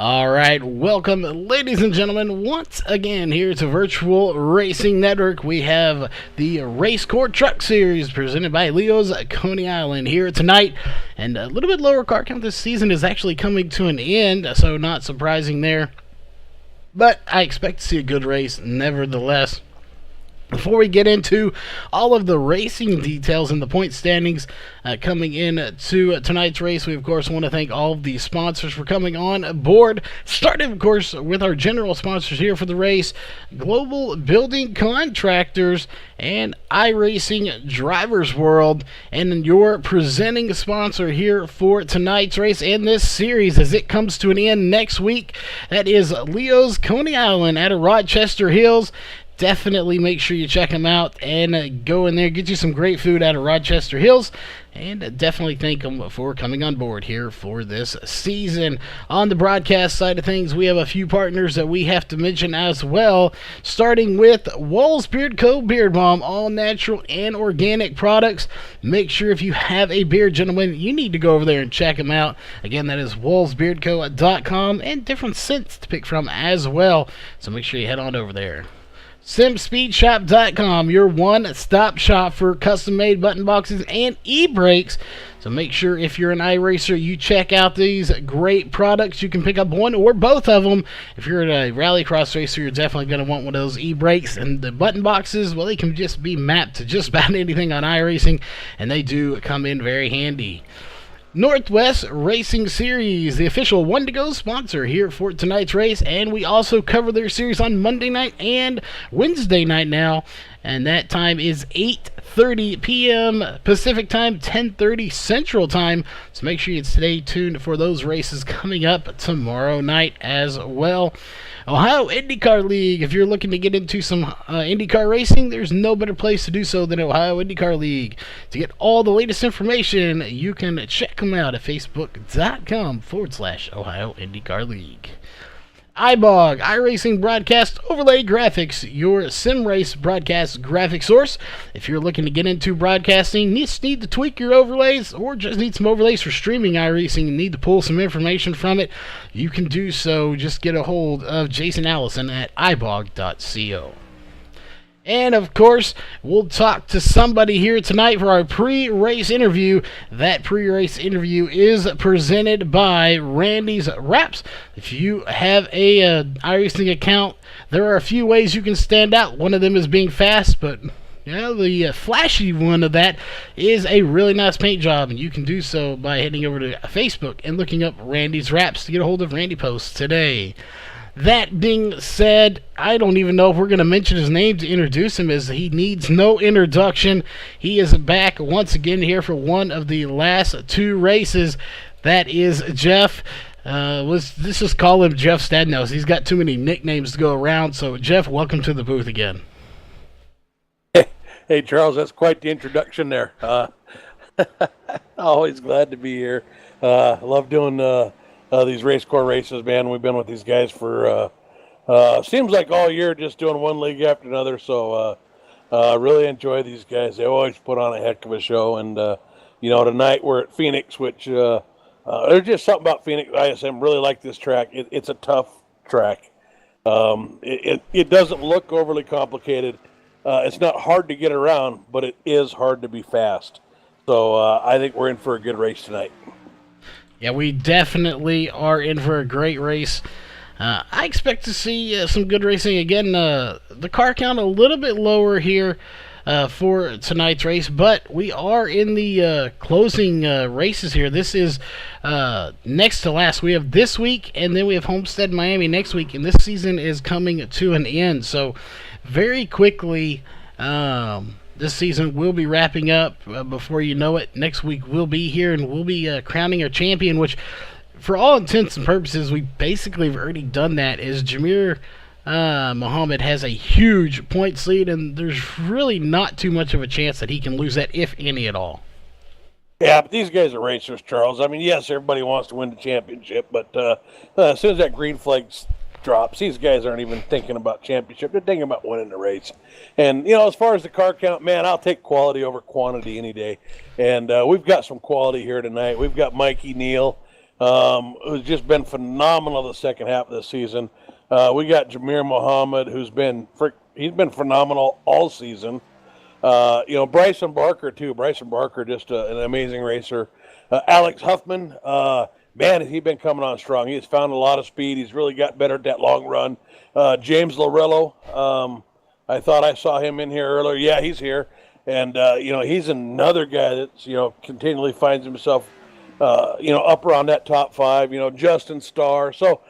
All right, welcome, ladies and gentlemen, once again here to Virtual Racing Network. We have the RACECORE Truck Series presented by Leo's Coney Island here tonight. And a little bit lower car count this season is actually coming to an end, so not surprising there. But I expect to see a good race nevertheless. Before we get into all of the racing details and the point standings coming in to tonight's race, we of course want to thank all of the sponsors for coming on board. Starting of course with our general sponsors here for the race, Global Building Contractors and iRacing Drivers World, and your presenting sponsor here for tonight's race and this series as it comes to an end next week. That is Leo's Coney Island out of Rochester Hills. Definitely make sure you check them out and go in there, get you some great food out of Rochester Hills, and definitely thank them for coming on board here for this season. On the broadcast side of things, we have a few partners that we have to mention as well, starting with Walls Beard Co. Beard Balm, all natural and organic products. Make sure if you have a beard, gentlemen, you need to go over there and check them out. Again, that is wallsbeardco.com, and different scents to pick from as well, so make sure you head on over there. SimSpeedShop.com, your one-stop shop for custom-made button boxes and e-brakes. So make sure if you're an iRacer, you check out these great products. You can pick up one or both of them. If you're a rallycross racer, you're definitely going to want one of those e-brakes. And the button boxes, well, they can just be mapped to just about anything on iRacing, and they do come in very handy. Northwest Racing Series, the official one-to-go sponsor here for tonight's race, and we also cover their series on Monday night and Wednesday night now, and that time is 8:30 p.m. Pacific Time, 10:30 Central Time, so make sure you stay tuned for those races coming up tomorrow night as well. Ohio IndyCar League, if you're looking to get into some IndyCar racing, there's no better place to do so than Ohio IndyCar League. To get all the latest information, you can check them out at facebook.com/Ohio IndyCar League. iBog, iRacing Broadcast Overlay Graphics, your sim race broadcast graphic source. If you're looking to get into broadcasting, just need to tweak your overlays, or just need some overlays for streaming iRacing and need to pull some information from it, you can do so. Just get a hold of Jason Allison at ibog.co. And, of course, we'll talk to somebody here tonight for our pre-race interview. That pre-race interview is presented by Randy's Wraps. If you have a iRacing account, there are a few ways you can stand out. One of them is being fast, but the flashy one of that is a really nice paint job, and you can do so by heading over to Facebook and looking up Randy's Wraps to get a hold of Randy Post today. That being said, I don't even know if we're going to mention his name to introduce him, as he needs no introduction. He is back once again here for one of the last two races. That is Jeff. Let's just call him Jeff Stadnos. He's got too many nicknames to go around. So, Jeff, welcome to the booth again. Hey, Charles, that's quite the introduction there. Always glad to be here. I love doing these RACECORE races, man. We've been with these guys for seems like all year, just doing one league after another. So really enjoy these guys. They always put on a heck of a show. And tonight we're at Phoenix, which there's just something about Phoenix ISM. Really like this track. It's a tough track. It doesn't look overly complicated. It's not hard to get around, but it is hard to be fast. So I think we're in for a good race tonight. Yeah, we definitely are in for a great race. I expect to see some good racing. Again, the car count a little bit lower here for tonight's race, but we are in the closing races here. This is next to last. We have this week, and then we have Homestead Miami next week, and this season is coming to an end. So very quickly, this season will be wrapping up before you know it. Next week we'll be here and we'll be crowning our champion, which for all intents and purposes we basically have already done that, as Jameer Muhammad has a huge points lead, and there's really not too much of a chance that he can lose that, if any at all. Yeah, but these guys are racers, Charles. I mean, yes, everybody wants to win the championship, but as soon as that green flag drops, these guys aren't even thinking about championship. They're thinking about winning the race. And, as far as the car count, man, I'll take quality over quantity any day. And we've got some quality here tonight. We've got Mikey Neal. who's just been phenomenal the second half of the season. We got Jameer Muhammad, he's been phenomenal all season. Bryson Barker too. Bryson Barker, just an amazing racer. Alex Huffman, man, has he been coming on strong. He's found a lot of speed. He's really got better at that long run. James Lorello, I thought I saw him in here earlier. Yeah, he's here. And, he's another guy that's, continually finds himself, up around that top five, Justin Starr. So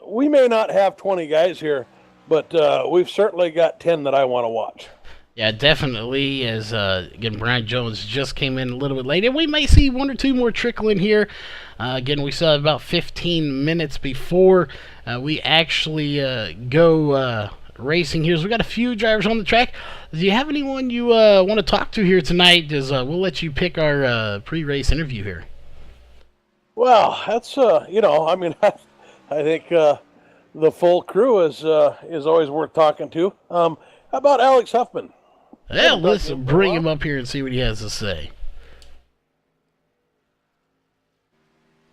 we may not have 20 guys here, but we've certainly got 10 that I want to watch. Yeah, definitely, as, again, Brian Jones just came in a little bit late, and we may see one or two more trickle in here. Again, we saw about 15 minutes before we actually go racing here. So we got a few drivers on the track. Do you have anyone you want to talk to here tonight? We'll let you pick our pre-race interview here. Well, that's, I think the full crew is always worth talking to. How about Alex Huffman? Yeah, let's bring him up here and see what he has to say.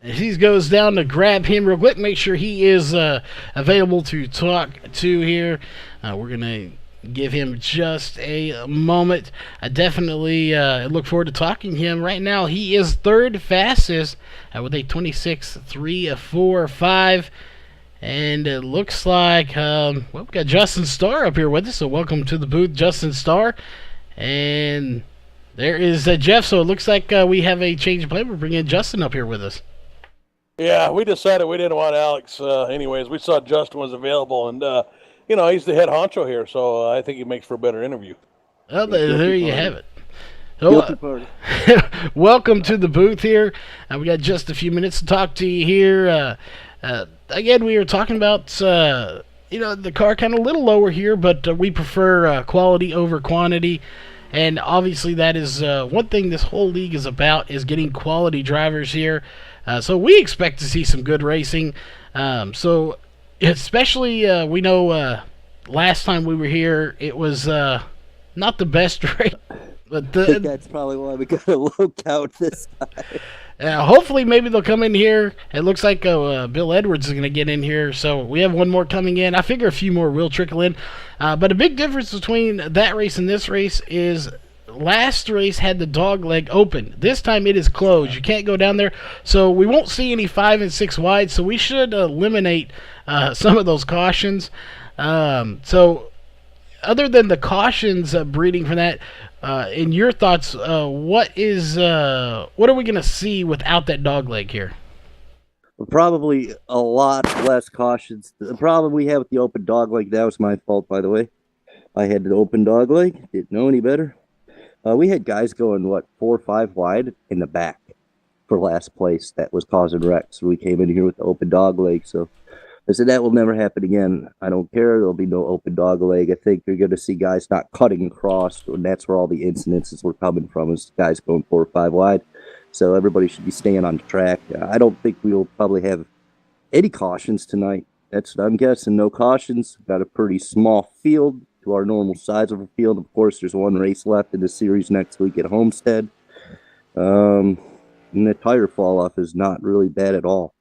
And he goes down to grab him real quick, make sure he is available to talk to here. We're going to give him just a moment. I definitely look forward to talking to him. Right now, he is third fastest with a 26.345. And it looks like, we've got Justin Starr up here with us, so welcome to the booth, Justin Starr. And there is Jeff, so it looks like we have a change of plan. We're bringing Justin up here with us. Yeah, we decided we didn't want Alex anyways. We saw Justin was available, and, he's the head honcho here, so I think he makes for a better interview. Well, there you have it. So, welcome to the booth here. We got just a few minutes to talk to you here. Again, we were talking about, the car kind of a little lower here, but we prefer quality over quantity. And obviously that is one thing this whole league is about, is getting quality drivers here. So we expect to see some good racing. So especially, we know last time we were here, it was not the best race. But that's probably why we got a low count this time. Hopefully, maybe they'll come in here. It looks like Bill Edwards is going to get in here, so we have one more coming in. I figure a few more will trickle in. But a big difference between that race and this race is last race had the dog leg open. This time it is closed. You can't go down there, so we won't see any 5 and 6 wide, so we should eliminate some of those cautions. So other than the cautions breeding from that, in your thoughts, what are we going to see without that dog leg here? Probably a lot less cautions. The problem we have with the open dog leg, that was my fault, by the way. I had the open dog leg, didn't know any better. We had guys going, 4 or 5 wide in the back for last place. That was causing wrecks. We came in here with the open dog leg, so I said that will never happen again. I don't care. There'll be no open dog leg. I think you're going to see guys not cutting across, and that's where all the incidences were coming from, is guys going 4 or 5 wide. So everybody should be staying on the track. I don't think we'll probably have any cautions tonight. That's what I'm guessing. No cautions. We've got a pretty small field to our normal size of a field. Of course, there's one race left in the series next week at Homestead. And the tire fall off is not really bad at all.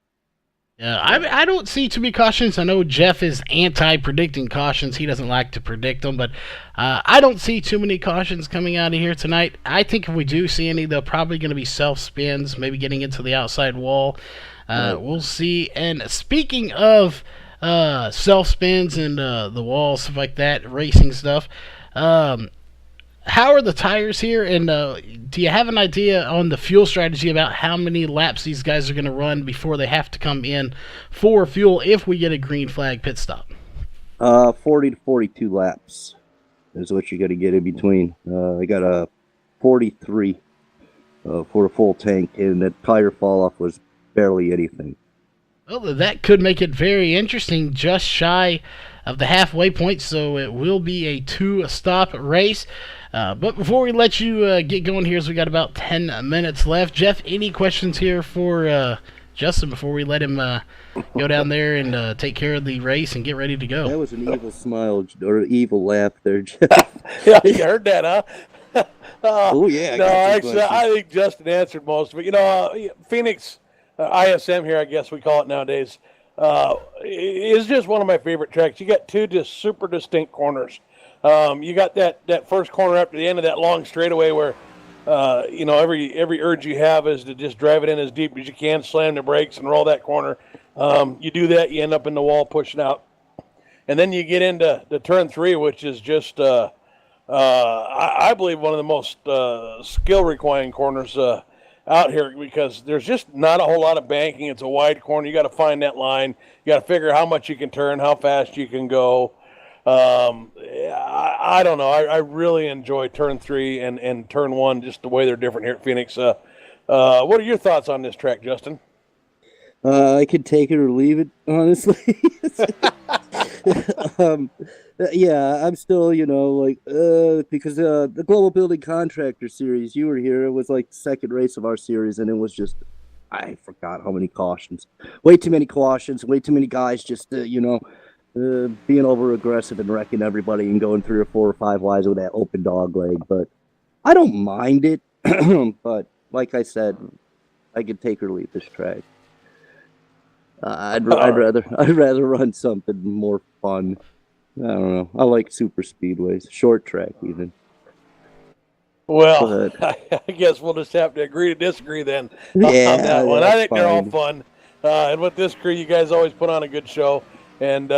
I don't see too many cautions. I know Jeff is anti-predicting cautions. He doesn't like to predict them, but I don't see too many cautions coming out of here tonight. I think if we do see any, they're probably going to be self-spins, maybe getting into the outside wall. We'll see. And speaking of self-spins and the wall, stuff like that, racing stuff, how are the tires here, and do you have an idea on the fuel strategy about how many laps these guys are going to run before they have to come in for fuel if we get a green flag pit stop? 40 to 42 laps is what you're going to get in between. I got a 43 for a full tank, and the tire fall off was barely anything. Well, that could make it very interesting, just shy of the halfway point, so it will be a 2-stop race. But before we let you get going here, we got about 10 minutes left. Jeff, any questions here for Justin before we let him go down there and take care of the race and get ready to go? That was an evil smile or evil laugh there, Jeff. Yeah, you heard that, huh? Oh, yeah. No, actually, I think Justin answered most of it. Phoenix, ISM here, I guess we call it nowadays, is just one of my favorite tracks. You got two just super distinct corners. You got that first corner up to the end of that long straightaway where, every urge you have is to just drive it in as deep as you can, slam the brakes, and roll that corner. You do that, you end up in the wall pushing out. And then you get into the turn 3, which is just, I believe, one of the most skill-requiring corners out here, because there's just not a whole lot of banking. It's a wide corner. You got to find that line. You got to figure how much you can turn, how fast you can go. I don't know. I really enjoy turn 3 and turn 1, just the way they're different here at Phoenix. What are your thoughts on this track, Justin? I could take it or leave it, honestly. Yeah, I'm still, because the Global Building Contractor Series, you were here. It was like the second race of our series, and it was just, I forgot how many cautions. Way too many cautions, way too many guys just, being over aggressive and wrecking everybody and going 3 or 4 or 5 wides with that open dog leg. But I don't mind it. But like I said, I could take or leave this track. I'd rather run something more fun. I don't know. I like super speedways, short track even. Well, I guess we'll just have to agree to disagree then on that one. I think they're all fun. And with this crew, you guys always put on a good show. And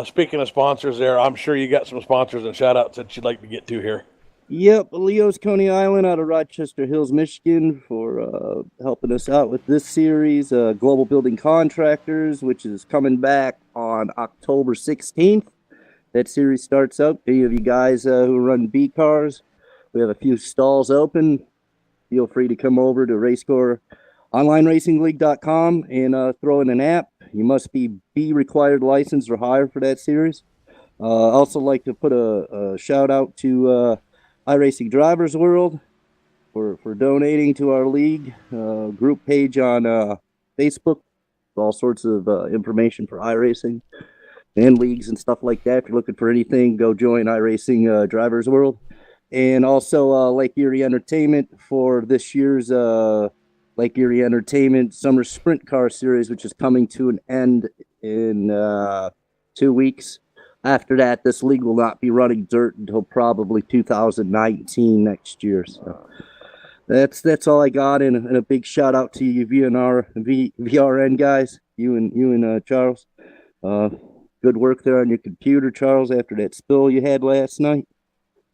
speaking of sponsors there, I'm sure you got some sponsors and shout-outs that you'd like to get to here. Yep, Leo's Coney Island out of Rochester Hills, Michigan, for helping us out with this series. Global Building Contractors, which is coming back on October 16th. That series starts up. Any of you guys who run B cars, we have a few stalls open. Feel free to come over to RACECORE OnlineRacingLeague.com and throw in an app. You must be B required license or higher for that series. Also like to put a shout out to iRacing Drivers World for donating to our league group page on Facebook. All sorts of information for iRacing and leagues and stuff like that. If you're looking for anything, go join iRacing Drivers World. And also Lake Erie Entertainment for this year's Lake Erie Entertainment Summer Sprint Car Series, which is coming to an end in 2 weeks. After that, this league will not be running dirt until probably 2019 next year. So that's all I got, and a big shout out to you VRN guys, you and Charles. Good work there on your computer, Charles, after that spill you had last night.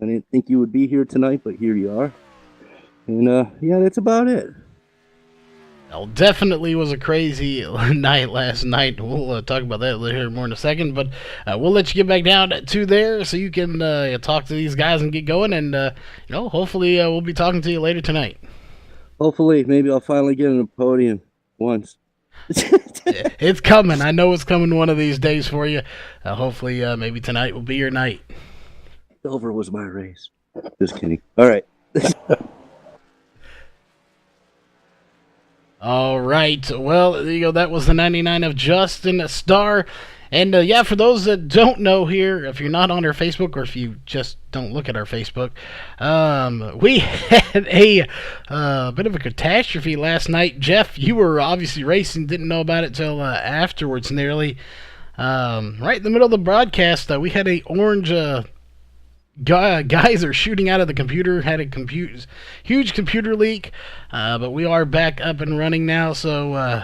I didn't think you would be here tonight, but here you are. And yeah, that's about it. Well, definitely was a crazy night last night. We'll talk about that here more in a second, but we'll let you get back down to there so you can talk to these guys and get going, and hopefully we'll be talking to you later tonight. Hopefully, maybe I'll finally get on a podium once. It's coming. I know it's coming one of these days for you. Hopefully, maybe tonight will be your night. Silver was my race. Just kidding. All right. All right. Well, there you go. That was the 99 of Justin Starr. And for those that don't know here, if you're not on our Facebook or if you just don't look at our Facebook, we had a bit of a catastrophe last night. Jeff, you were obviously racing, didn't know about it till afterwards nearly. Right in the middle of the broadcast, we had a orange guys are shooting out of the computer, had a huge computer leak, but we are back up and running now, so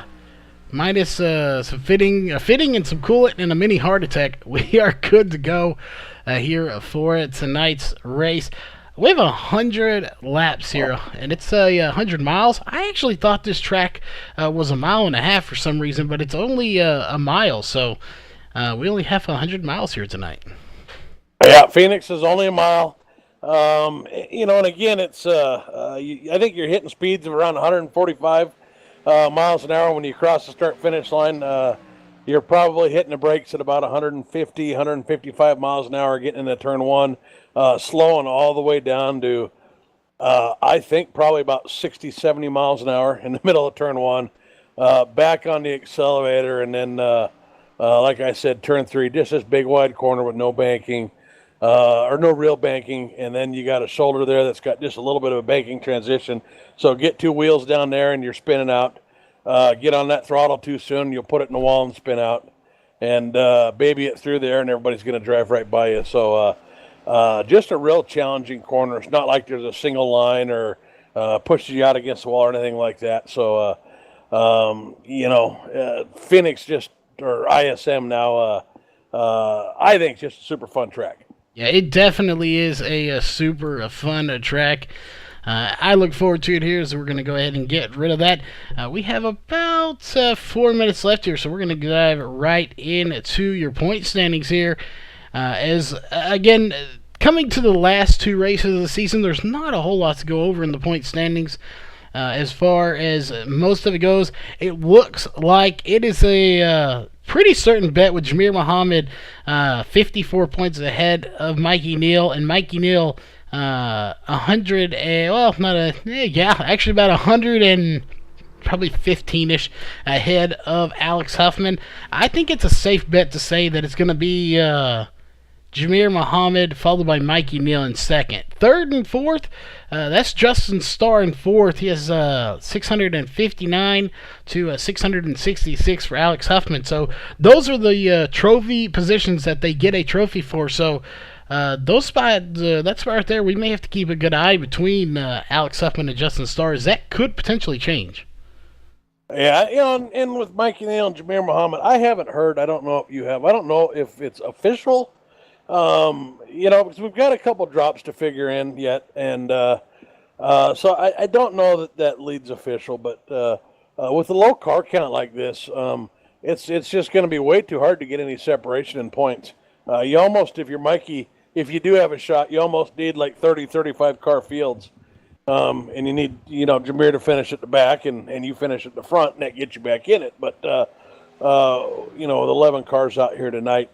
minus some fitting and some coolant and a mini heart attack, we are good to go here for tonight's race. We have 100 laps here, and it's 100 miles. I actually thought this track was 1.5 miles for some reason, but it's only a mile, so we only have 100 miles here tonight. Yeah, Phoenix is only 1 mile. And again, it's I think you're hitting speeds of around 145 miles an hour when you cross the start-finish line. You're probably hitting the brakes at about 150, 155 miles an hour getting into turn 1, slowing all the way down to, I think, probably about 60, 70 miles an hour in the middle of turn 1, back on the accelerator, and then, like I said, turn 3, just this big wide corner with no banking. Or no real banking, and then you got a shoulder there that's got just a little bit of a banking transition. So get 2 wheels down there, and you're spinning out. get on that throttle too soon, you'll put it in the wall and spin out, and baby it through there, and everybody's going to drive right by you. So just a real challenging corner. It's not like there's a single line or pushes you out against the wall or anything like that. So Phoenix or ISM now, I think just a super fun track. Yeah, it definitely is a super fun track. I look forward to it here, so we're going to go ahead and get rid of that. We have about 4 minutes left here, so we're going to dive right into your point standings here. Again, coming to the last 2 races of the season, there's not a whole lot to go over in the point standings. As far as most of it goes, it looks like it is a pretty certain bet with Jameer Muhammad 54 points ahead of Mikey Neal, and Mikey Neal 100 actually about 100 and probably 15ish ahead of Alex Huffman. I think it's a safe bet to say that it's going to be Jameer Muhammad followed by Mikey Neal in second. Third and fourth, that's Justin Starr in fourth. He has 659 to 666 for Alex Huffman. So those are the trophy positions that they get a trophy for. So those spots, that spot right there, we may have to keep a good eye between Alex Huffman and Justin Starr. That could potentially change. Yeah, and with Mikey Neal and Jameer Muhammad, I haven't heard. I don't know if you have. I don't know if it's official. Because we've got a couple drops to figure in yet, and so I don't know that lead's official, but with a low car count like this, it's just going to be way too hard to get any separation in points. You almost, if you're Mikey, if you do have a shot, you almost need like 30, 35 car fields, and you need Jameer to finish at the back, and you finish at the front, and that gets you back in it. But with 11 cars out here tonight.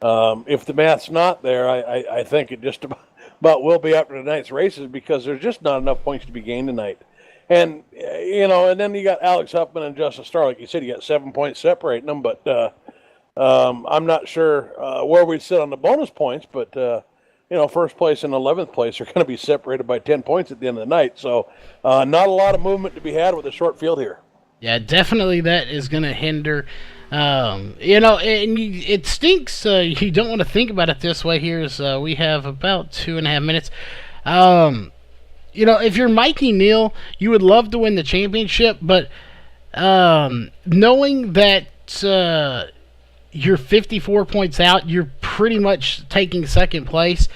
If the math's not there, I think it just about will be after tonight's races, because there's just not enough points to be gained tonight. And, and then you got Alex Huffman and Justin Starr. Like you said, you got 7 points separating them, but I'm not sure where we'd sit on the bonus points, but, first place and 11th place are going to be separated by 10 points at the end of the night. So not a lot of movement to be had with a short field here. Yeah, definitely that is going to hinder. And it stinks. You don't want to think about it this way. We have about 2.5 minutes. If you're Mikey Neal, you would love to win the championship, but knowing that you're 54 points out, you're pretty much taking second place.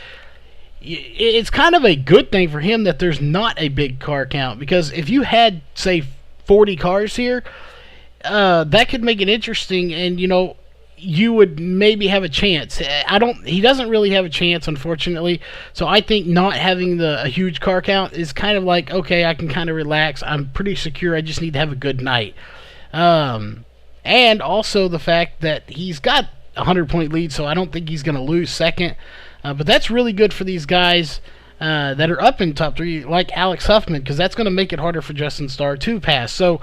It's kind of a good thing for him that there's not a big car count, because if you had, say, 40 cars here, that could make it interesting, and you would maybe have a chance. He doesn't really have a chance, unfortunately. So I think not having a huge car count is kind of like, okay, I can kind of relax. I'm pretty secure. I just need to have a good night. And also the fact that he's got a 100-point lead, so I don't think he's going to lose second. But that's really good for these guys that are up in top 3, like Alex Huffman, because that's going to make it harder for Justin Starr to pass. So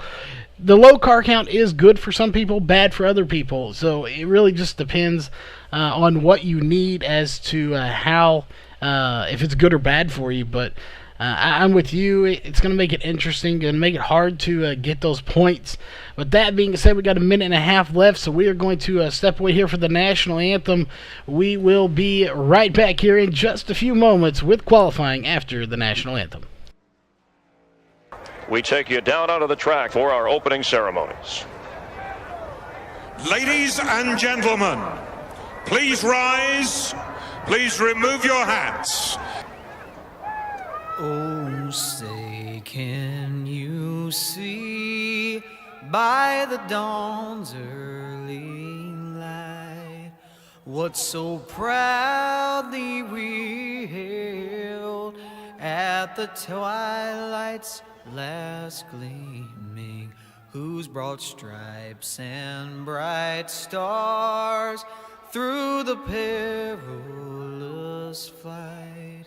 the low car count is good for some people, bad for other people. So it really just depends on what you need as to how, if it's good or bad for you. But I'm with you. It's going to make it interesting, going to make it hard to get those points. But that being said, we got 1.5 minutes left, so we are going to step away here for the national anthem. We will be right back here in just a few moments with qualifying after the national anthem. We take you down onto the track for our opening ceremonies. Ladies and gentlemen, please rise. Please remove your hats. Oh, say, can you see by the dawn's early light what so proudly we hailed at the twilight's last gleaming, whose broad stripes and bright stars through the perilous fight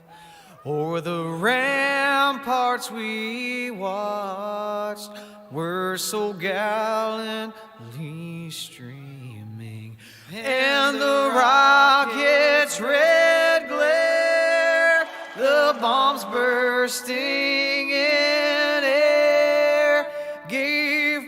o'er the ramparts we watched were so gallantly streaming, and the rocket's red glare, the bombs bursting in air, gave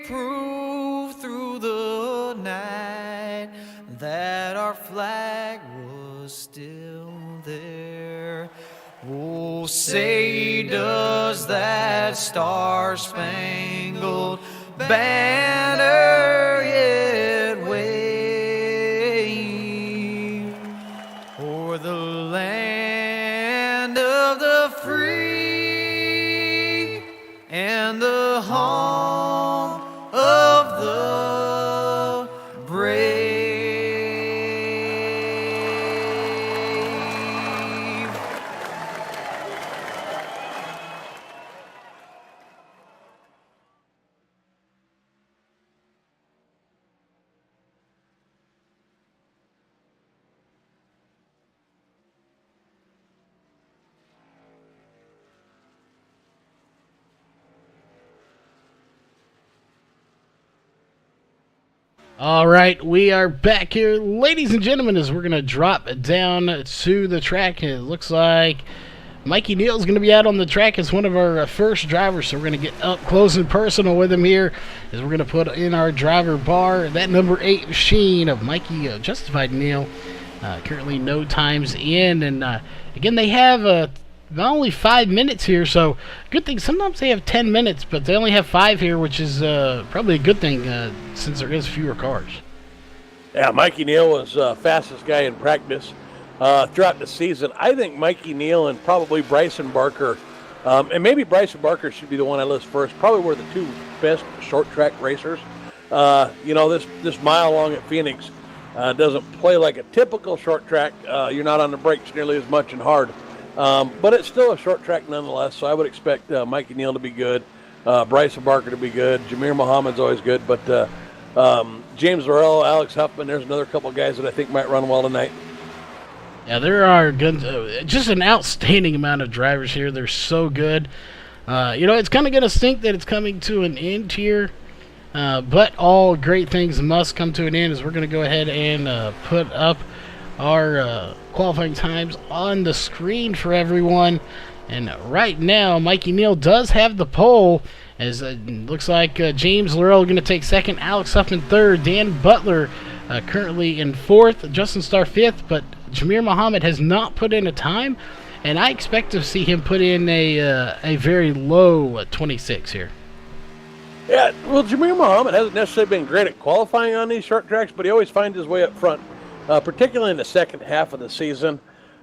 Oh, say does that star-spangled banner yet wave o'er the land of the free and the home of the brave. All right, we are back here, ladies and gentlemen, as we're going to drop down to the track. It looks like Mikey Neal's going to be out on the track as one of our first drivers, so we're going to get up close and personal with him here as we're going to put in our driver bar that number 8 machine of Mikey Justified Neal. Currently no times in, and again, they have only 5 minutes here, so good thing. Sometimes they have 10 minutes, but they only have 5 here, which is probably a good thing since there is fewer cars. Yeah, Mikey Neal was fastest guy in practice throughout the season. I think Mikey Neal and probably Bryson Barker, and maybe Bryson Barker should be the one I list first, probably were the 2 best short track racers. This mile long at Phoenix doesn't play like a typical short track. You're not on the brakes nearly as much and hard. But it's still a short track nonetheless, so I would expect Mikey Neal to be good, Bryson Barker to be good, Jameer Muhammad's always good, but James Laurel, Alex Huffman, there's another couple guys that I think might run well tonight. Yeah, there are good, just an outstanding amount of drivers here. They're so good. It's kind of going to stink that it's coming to an end here, but all great things must come to an end as we're going to go ahead and put up our qualifying times on the screen for everyone. And right now, Mikey Neal does have the pole, as it looks like James Laurel going to take second, Alex Huffman third, Dan Butler currently in fourth, Justin Starr fifth, but Jameer Muhammad has not put in a time, and I expect to see him put in a very low 26 here. Yeah, well, Jameer Muhammad hasn't necessarily been great at qualifying on these short tracks, but he always finds his way up front. Particularly in the second half of the season.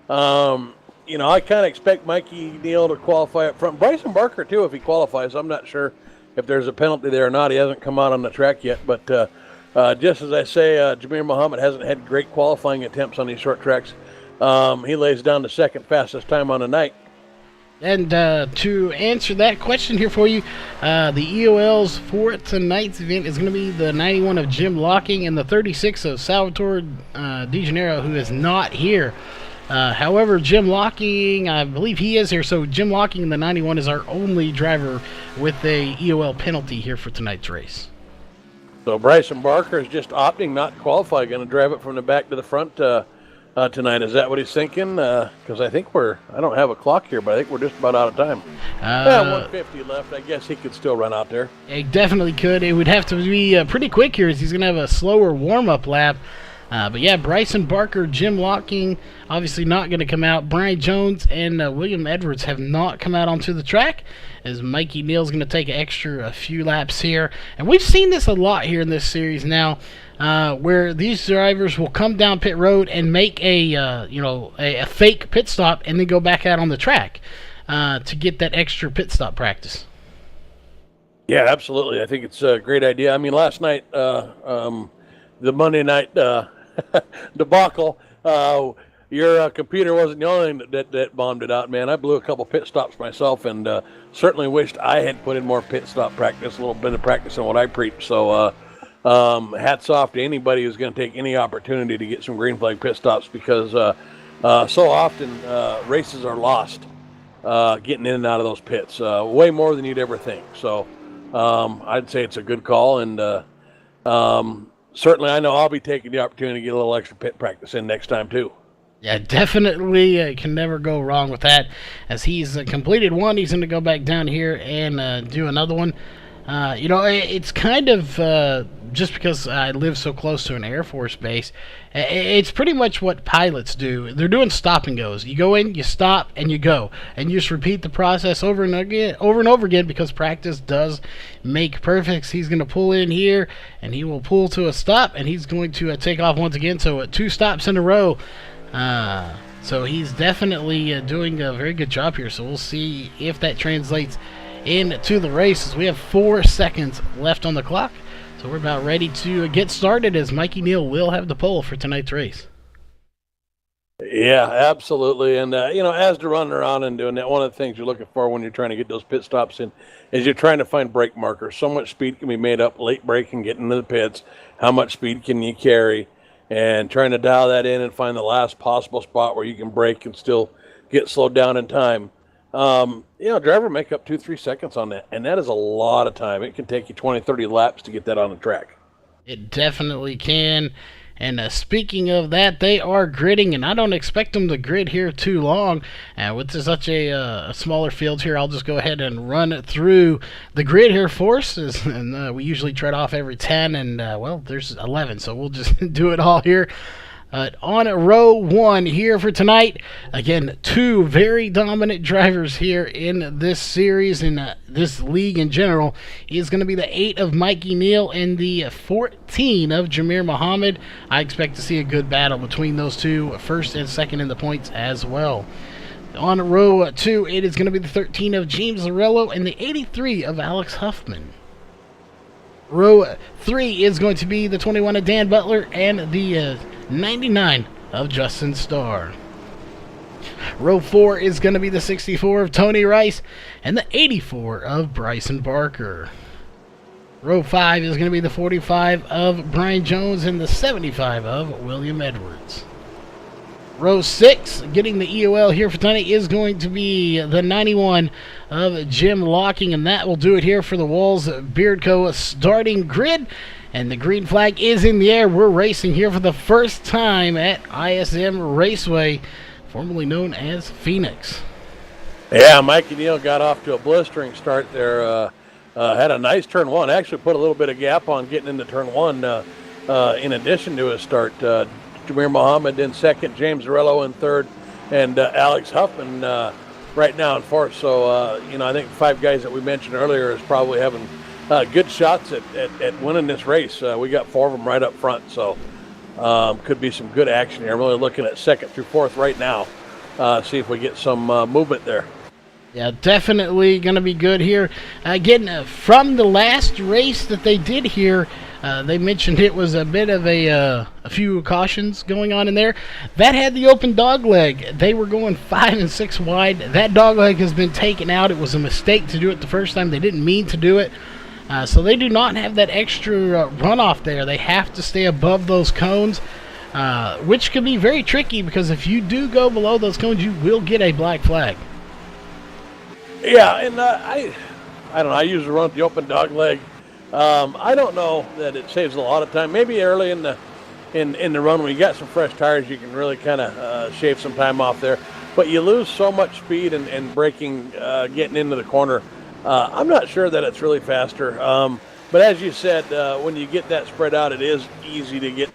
I kind of expect Mikey Neal to qualify up front. Bryson Barker, too, if he qualifies. I'm not sure if there's a penalty there or not. He hasn't come out on the track yet. But just as I say, Jameer Muhammad hasn't had great qualifying attempts on these short tracks. He lays down the second fastest time on the night. And to answer that question here for you, the EOLs for tonight's event is going to be the 91 of Jim Locking and the 36 of Salvatore De Janeiro, who is not here. However, Jim Locking, I believe he is here, so Jim Locking in the 91 is our only driver with a EOL penalty here for tonight's race. So Bryson Barker is just opting not to qualify, going to drive it from the back to the front tonight. Is that what he's thinking? Because I think I don't have a clock here, but I think we're just about out of time. 150 left. I guess he could still run out there. He definitely could. It would have to be pretty quick here as he's going to have a slower warm-up lap. But yeah, Bryson Barker, Jim Locking, obviously not going to come out. Brian Jones and William Edwards have not come out onto the track, as Mikey Neal's going to take a few laps here. And we've seen this a lot here in this series now, where these drivers will come down pit road and make a fake pit stop and then go back out on the track to get that extra pit stop practice. Yeah, absolutely. I think it's a great idea. I mean, last night, the Monday night debacle, your computer wasn't the only thing that bombed it out, man. I blew a couple pit stops myself, and certainly wished I had put in more pit stop practice, a little bit of practice on what I preach. So hats off to anybody who's going to take any opportunity to get some green flag pit stops, because so often races are lost getting in and out of those pits, way more than you'd ever think. So I'd say it's a good call, and certainly I know I'll be taking the opportunity to get a little extra pit practice in next time too. Yeah, definitely can never go wrong with that. As he's completed one, he's going to go back down here and do another one. It's kind of just because I live so close to an Air Force base, it's pretty much what pilots do. They're doing stop and goes. You go in, you stop, and you go, and you just repeat the process over and over again because practice does make perfect. He's going to pull in here, and he will pull to a stop, and he's going to take off once again. So 2 stops in a row. So he's definitely doing a very good job here. So we'll see if that translates into the race, as we have 4 seconds left on the clock. So we're about ready to get started, as Mikey Neal will have the pole for tonight's race. Yeah, absolutely. And, as they're running around and doing that, one of the things you're looking for when you're trying to get those pit stops in is you're trying to find brake markers. So much speed can be made up late braking, getting into the pits. How much speed can you carry? And trying to dial that in and find the last possible spot where you can brake and still get slowed down in time. Driver make up 2-3 seconds on that, and that is a lot of time. It can take you 20-30 laps to get that on the track. It definitely can. And speaking of that, they are gridding, and I don't expect them to grid here too long. With such a smaller field here, I'll just go ahead and run through the grid here for us. And we usually tread off every 10, and, there's 11, so we'll just do it all here. On row 1 here for tonight, again, 2 very dominant drivers here in this series, in this league in general, is going to be the 8 of Mikey Neal and the 14 of Jameer Muhammad. I expect to see a good battle between those two, first and second in the points as well. On row 2, it is going to be the 13 of James Zarello and the 83 of Alex Huffman. Row 3 is going to be the 21 of Dan Butler and the 99 of Justin Starr. Row 4 is going to be the 64 of Tony Rice and the 84 of Bryson Barker. Row 5 is going to be the 45 of Brian Jones and the 75 of William Edwards. Row 6, getting the EOL here for tonight, is going to be the 91 of Jim Locking, and that will do it here for the Walls Beard Co. starting grid. And the green flag is in the air. We're racing here for the first time at ISM Raceway, formerly known as Phoenix. Yeah, Mikey Neal got off to a blistering start there. Had a nice turn 1. Actually put a little bit of gap on getting into turn 1 in addition to his start. Jameer Muhammad in second, James Zarello in third, and Alex Huffman right now in fourth. So, I think 5 guys that we mentioned earlier is probably having good shots at winning this race. We got 4 of them right up front, so could be some good action here. I'm really looking at second through fourth right now. See if we get some movement there. Yeah, definitely going to be good here. Again, from the last race that they did here, they mentioned it was a bit of a few cautions going on in there. That had the open dog leg. They were going 5 and 6 wide. That dog leg has been taken out. It was a mistake to do it the first time. They didn't mean to do it. So they do not have that extra runoff there. They have to stay above those cones, which can be very tricky because if you do go below those cones, you will get a black flag. Yeah, and I don't know. I usually run with the open dog leg. I don't know that it saves a lot of time. Maybe early in the run when you got some fresh tires, you can really kind of shave some time off there. But you lose so much speed and braking, getting into the corner. I'm not sure that it's really faster. But as you said, when you get that spread out, it is easy to get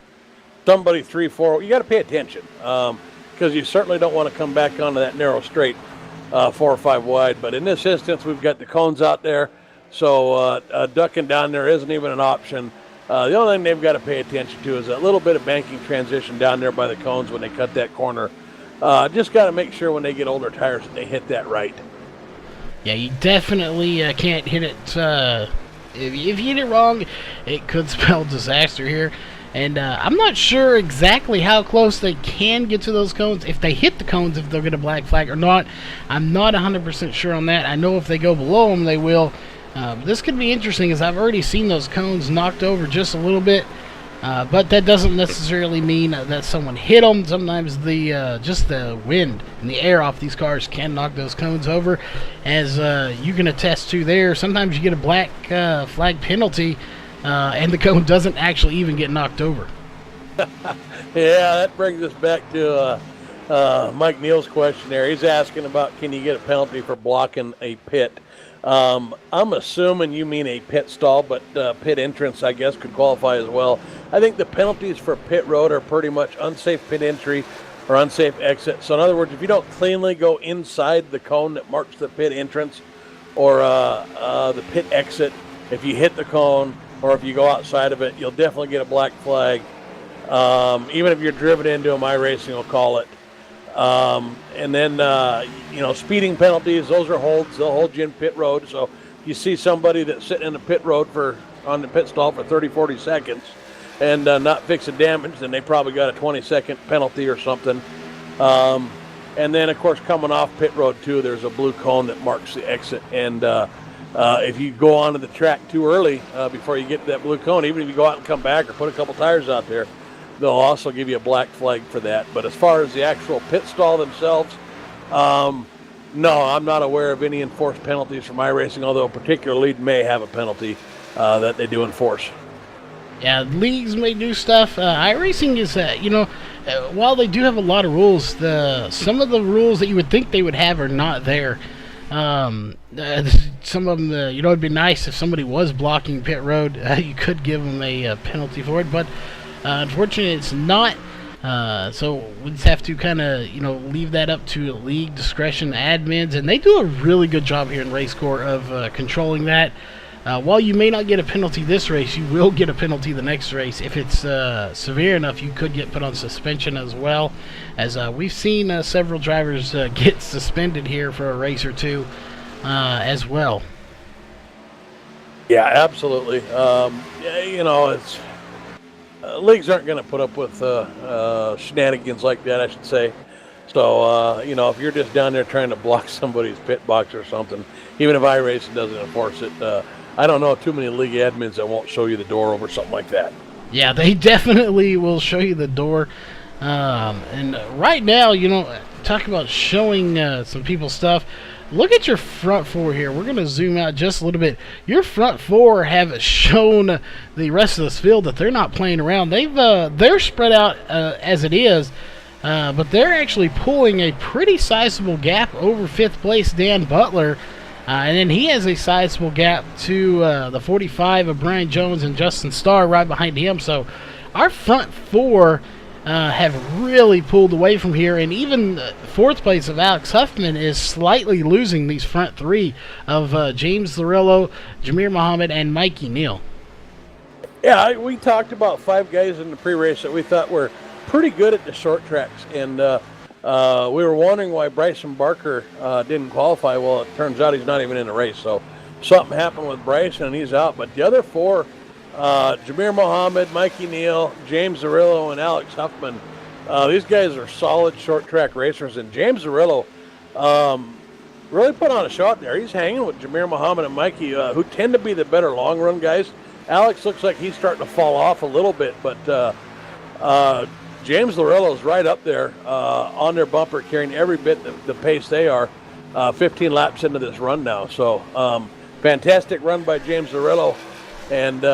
somebody 3-4. You got to pay attention because you certainly don't want to come back onto that narrow straight 4 or 5 wide. But in this instance, we've got the cones out there. So ducking down there isn't even an option. The only thing they've got to pay attention to is a little bit of banking transition down there by the cones when they cut that corner. Just got to make sure when they get older tires that they hit that right. Yeah, you definitely can't hit it. If you hit it wrong, it could spell disaster here. And I'm not sure exactly how close they can get to those cones. If they hit the cones, if they'll get a black flag or not. I'm not 100% sure on that. I know if they go below them, they will. This could be interesting, as I've already seen those cones knocked over just a little bit. But that doesn't necessarily mean that someone hit them. Sometimes just the wind and the air off these cars can knock those cones over. As you can attest to there, sometimes you get a black flag penalty and the cone doesn't actually even get knocked over. Yeah, that brings us back to Mike Neal's question there. He's asking about, can you get a penalty for blocking a pit? I'm assuming you mean a pit stall, but pit entrance, I guess, could qualify as well. I think the penalties for pit road are pretty much unsafe pit entry or unsafe exit. So in other words, if you don't cleanly go inside the cone that marks the pit entrance or the pit exit, if you hit the cone or if you go outside of it, you'll definitely get a black flag. Even if you're driven into them, iRacing will call it. And then, speeding penalties, those are holds. They'll hold you in pit road. So if you see somebody that's sitting in the pit road on the pit stall for 30, 40 seconds and not fixing damage, then they probably got a 20-second penalty or something. And then, of course, coming off pit road, too, there's a blue cone that marks the exit. And if you go onto the track too early before you get to that blue cone, even if you go out and come back or put a couple tires out there, they'll also give you a black flag for that. But as far as the actual pit stall themselves, no, I'm not aware of any enforced penalties from iRacing, although a particular league may have a penalty that they do enforce. Yeah, leagues may do stuff. iRacing is, while they do have a lot of rules, some of the rules that you would think they would have are not there. Some of them, it'd be nice if somebody was blocking pit road. You could give them a penalty for it, but unfortunately it's not. So we just have to kind of, leave that up to league discretion admins, and they do a really good job here in RACECORE of controlling that. While you may not get a penalty this race, you will get a penalty the next race. If it's severe enough, you could get put on suspension as well, as we've seen several drivers get suspended here for a race or two as well. Yeah, absolutely. It's leagues aren't going to put up with shenanigans like that, I should say. So, if you're just down there trying to block somebody's pit box or something, even if iRacing doesn't enforce it, I don't know too many league admins that won't show you the door over something like that. Yeah, they definitely will show you the door. And right now, talk about showing some people stuff. Look at your front four here. We're going to zoom out just a little bit. Your front four have shown the rest of this field that they're not playing around. They're spread out as it is, but they're actually pulling a pretty sizable gap over fifth place Dan Butler. And then he has a sizable gap to the 45 of Brian Jones and Justin Starr right behind him. So our front four have really pulled away from here. And even fourth place of Alex Huffman is slightly losing these front three of James Larillo, Jameer Muhammad, and Mikey Neal. Yeah, we talked about five guys in the pre-race that we thought were pretty good at the short tracks. And we were wondering why Bryson Barker didn't qualify. Well, it turns out he's not even in the race. So something happened with Bryson, and he's out. But the other four, Jameer Muhammad, Mikey Neal, James Zarillo, and Alex Huffman, these guys are solid short track racers. And James Zarillo really put on a show out there. He's hanging with Jameer Muhammad and Mikey, who tend to be the better long run guys. Alex looks like he's starting to fall off a little bit, but James Larillo's right up there on their bumper, carrying every bit the pace they are, 15 laps into this run now. So fantastic run by James Larillo. And,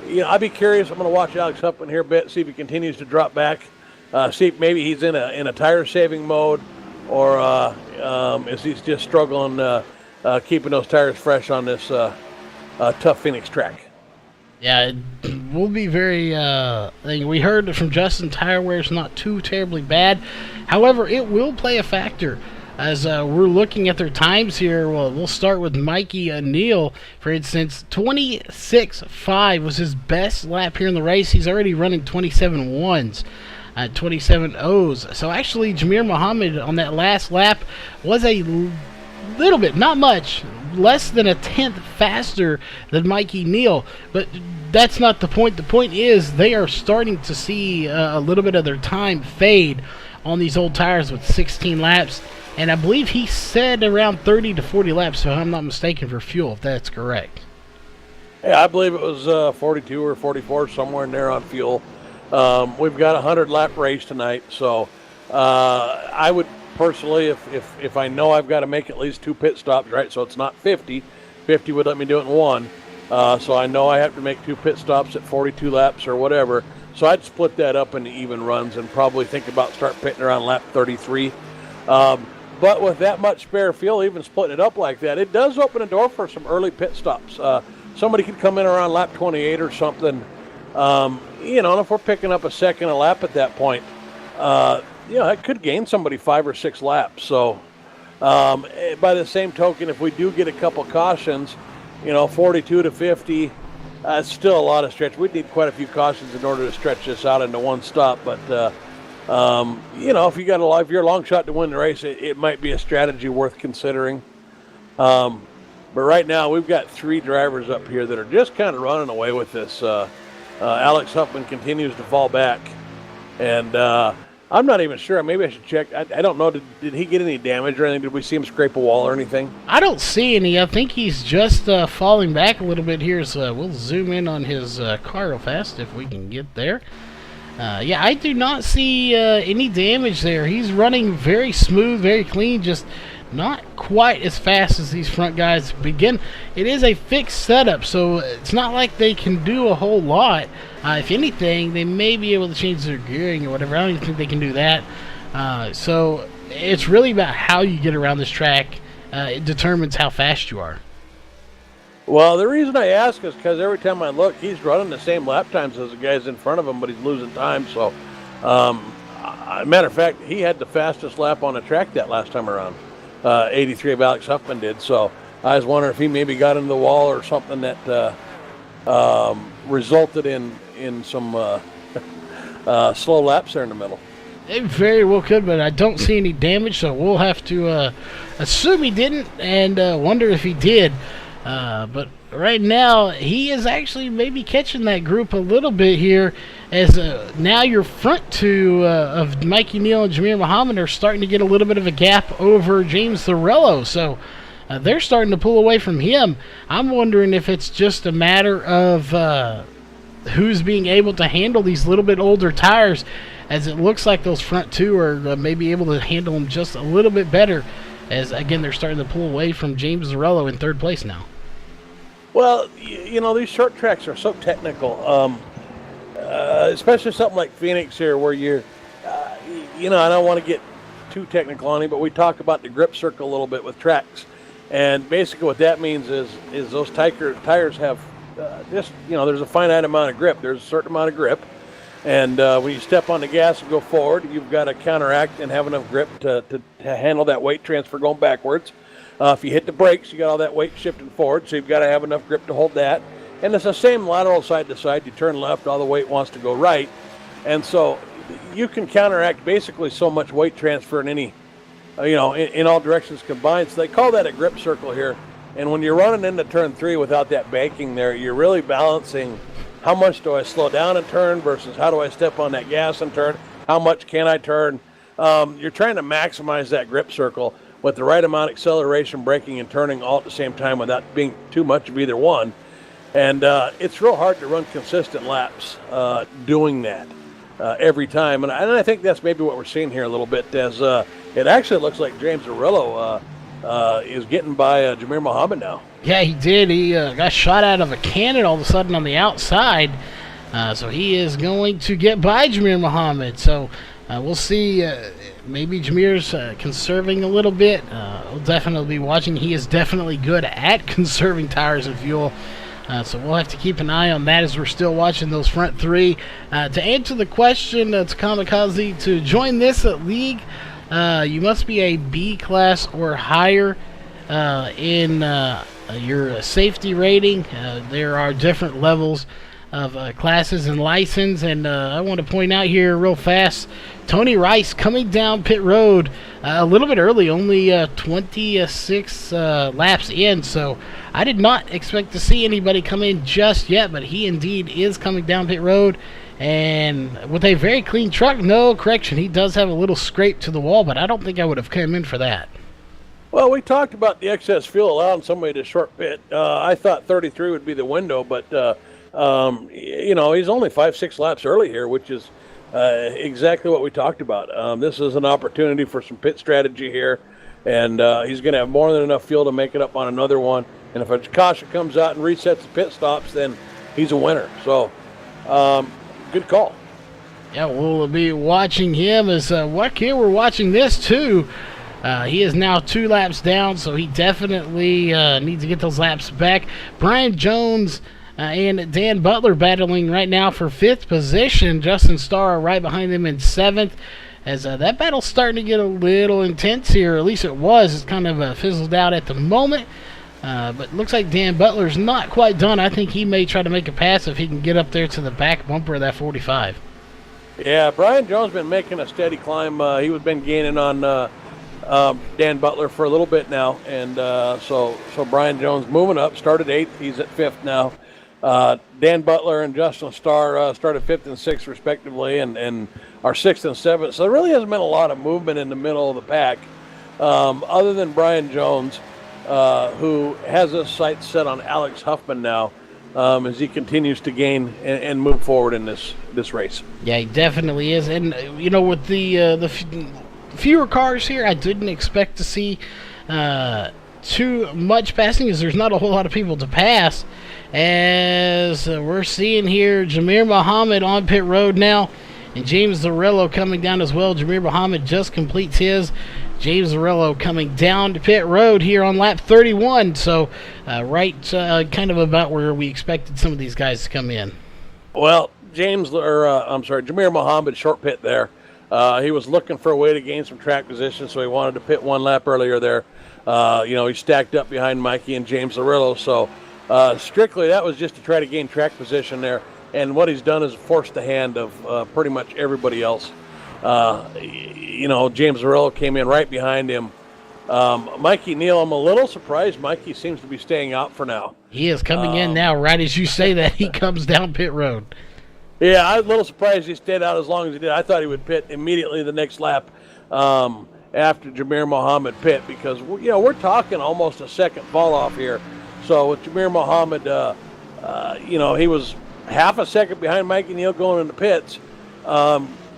I'd be curious. I'm going to watch Alex Huffman here a bit, see if he continues to drop back, see if maybe he's in a tire-saving mode, or is he just struggling keeping those tires fresh on this tough Phoenix track. Yeah, it will be very, we heard from Justin, tire wear is not too terribly bad. However, it will play a factor. As we're looking at their times here, we'll start with Mikey Neal, for instance. 26.5 was his best lap here in the race. He's already running 27.1s. 27.0s. So actually, Jameer Muhammad on that last lap was a little bit, not much, less than a tenth faster than Mikey Neal. But that's not the point. The point is they are starting to see a little bit of their time fade on these old tires with 16 laps. And I believe he said around 30 to 40 laps, if I'm not mistaken, for fuel, if that's correct. Yeah, I believe it was 42 or 44, somewhere in there on fuel. We've got a 100-lap race tonight, so I would personally, if I know I've got to make at least 2 pit stops, right, so it's not 50. 50 would let me do it in 1. So I know I have to make 2 pit stops at 42 laps or whatever. So I'd split that up into even runs and probably think about start pitting around lap 33. But with that much spare fuel, even splitting it up like that, it does open a door for some early pit stops. Somebody could come in around lap 28 or something. And if we're picking up a second a lap at that point, it could gain somebody 5 or 6 laps. So by the same token, if we do get a couple cautions, 42 to 50, it's still a lot of stretch. We'd need quite a few cautions in order to stretch this out into one stop. But, if you're a long shot to win the race, it might be a strategy worth considering. But right now, we've got 3 drivers up here that are just kind of running away with this. Alex Huffman continues to fall back. And I'm not even sure. Maybe I should check. I don't know. Did he get any damage or anything? Did we see him scrape a wall or anything? I don't see any. I think he's just falling back a little bit here. So we'll zoom in on his car real fast if we can get there. I do not see any damage there. He's running very smooth, very clean, just not quite as fast as these front guys begin. It is a fixed setup, so it's not like they can do a whole lot. If anything, they may be able to change their gearing or whatever. I don't even think they can do that. So it's really about how you get around this track. It determines how fast you are. Well, the reason I ask is because every time I look, he's running the same lap times as the guys in front of him, but he's losing time. So, matter of fact, he had the fastest lap on the track that last time around. 83 of Alex Huffman did. So I was wondering if he maybe got into the wall or something that resulted in some slow laps there in the middle. It very well could, but I don't see any damage, so we'll have to assume he didn't and wonder if he did. But right now, he is actually maybe catching that group a little bit here, as now your front 2 of Mikey Neal and Jameer Muhammad are starting to get a little bit of a gap over James Thorello. So they're starting to pull away from him. I'm wondering if it's just a matter of who's being able to handle these little bit older tires, as it looks like those front 2 are maybe able to handle them just a little bit better, as again they're starting to pull away from James Thorello in 3rd place now. Well, these short tracks are so technical, especially something like Phoenix here, where you're, I don't want to get too technical on it, but we talk about the grip circle a little bit with tracks. And basically what that means is those tires have there's a finite amount of grip. There's a certain amount of grip. And when you step on the gas and go forward, you've got to counteract and have enough grip to handle that weight transfer going backwards. If you hit the brakes, you got all that weight shifting forward, so you've got to have enough grip to hold that. And it's the same lateral side to side. You turn left, all the weight wants to go right. And so you can counteract basically so much weight transfer in any, in all directions combined. So they call that a grip circle here. And when you're running into turn 3 without that banking there, you're really balancing how much do I slow down and turn versus how do I step on that gas and turn? How much can I turn? You're trying to maximize that grip circle with the right amount of acceleration, braking, and turning all at the same time without being too much of either one. And it's real hard to run consistent laps doing that every time. And I think that's maybe what we're seeing here a little bit, as it actually looks like James Arillo is getting by Jameer Muhammad now. Yeah, he did. He got shot out of a cannon all of a sudden on the outside. So he is going to get by Jameer Muhammad. So we'll see. Maybe Jameer's conserving a little bit. We'll definitely be watching. He is definitely good at conserving tires and fuel. So we'll have to keep an eye on that as we're still watching those front 3. To answer the question, to Kamikaze, to join this league, you must be a B class or higher in your safety rating. There are different levels of classes and license, and I want to point out here real fast, Tony Rice coming down pit road a little bit early, only 26 laps in, so I did not expect to see anybody come in just yet, but he indeed is coming down pit road, and with a very clean truck. No correction, he does have a little scrape to the wall, but I don't think I would have come in for that. Well, we talked about the excess fuel allowing somebody to short pit. I thought 33 would be the window, but he's only 5-6 laps early here, which is exactly what we talked about. This is an opportunity for some pit strategy here, and he's going to have more than enough fuel to make it up on another one. And if a caution comes out and resets the pit stops, then he's a winner. So, good call. Yeah, we'll be watching him as here we're watching this too. He is now 2 laps down, so he definitely needs to get those laps back. Brian Jones and Dan Butler battling right now for 5th position. Justin Starr right behind them in 7th. As that battle's starting to get a little intense here, at least it was. It's kind of fizzled out at the moment. But looks like Dan Butler's not quite done. I think he may try to make a pass if he can get up there to the back bumper of that 45. Yeah, Brian Jones been making a steady climb. He been gaining on Dan Butler for a little bit now, and so Brian Jones moving up. Started 8th, he's at 5th now. Dan Butler and Justin Starr started 5th and 6th respectively, and are 6th and 7th. So there really hasn't been a lot of movement in the middle of the pack, other than Brian Jones, who has his sights set on Alex Huffman now, as he continues to gain and move forward in this race. Yeah, he definitely is. And with the fewer cars here, I didn't expect to see too much passing, as there's not a whole lot of people to pass. As we're seeing here, Jameer Muhammad on pit road now, and James Zarello coming down as well. Jameer Muhammad just completes his. James Zarello coming down to pit road here on lap 31. So kind of about where we expected some of these guys to come in. Well, Jameer Muhammad short pit there. He was looking for a way to gain some track position, so he wanted to pit 1 lap earlier there. He stacked up behind Mikey and James Zarello, so strictly that was just to try to gain track position there. And what he's done is forced the hand of pretty much everybody else. James Zarello came in right behind him. Mikey Neal, I'm a little surprised Mikey seems to be staying out for now. He is coming in now, right as you say that. He comes down pit road. Yeah, I was a little surprised he stayed out as long as he did. I thought he would pit immediately the next lap after Jameer Muhammad pit, because we're talking almost a second fall off here. So with Jameer Muhammad, he was half a second behind Mikey Neal going into pits.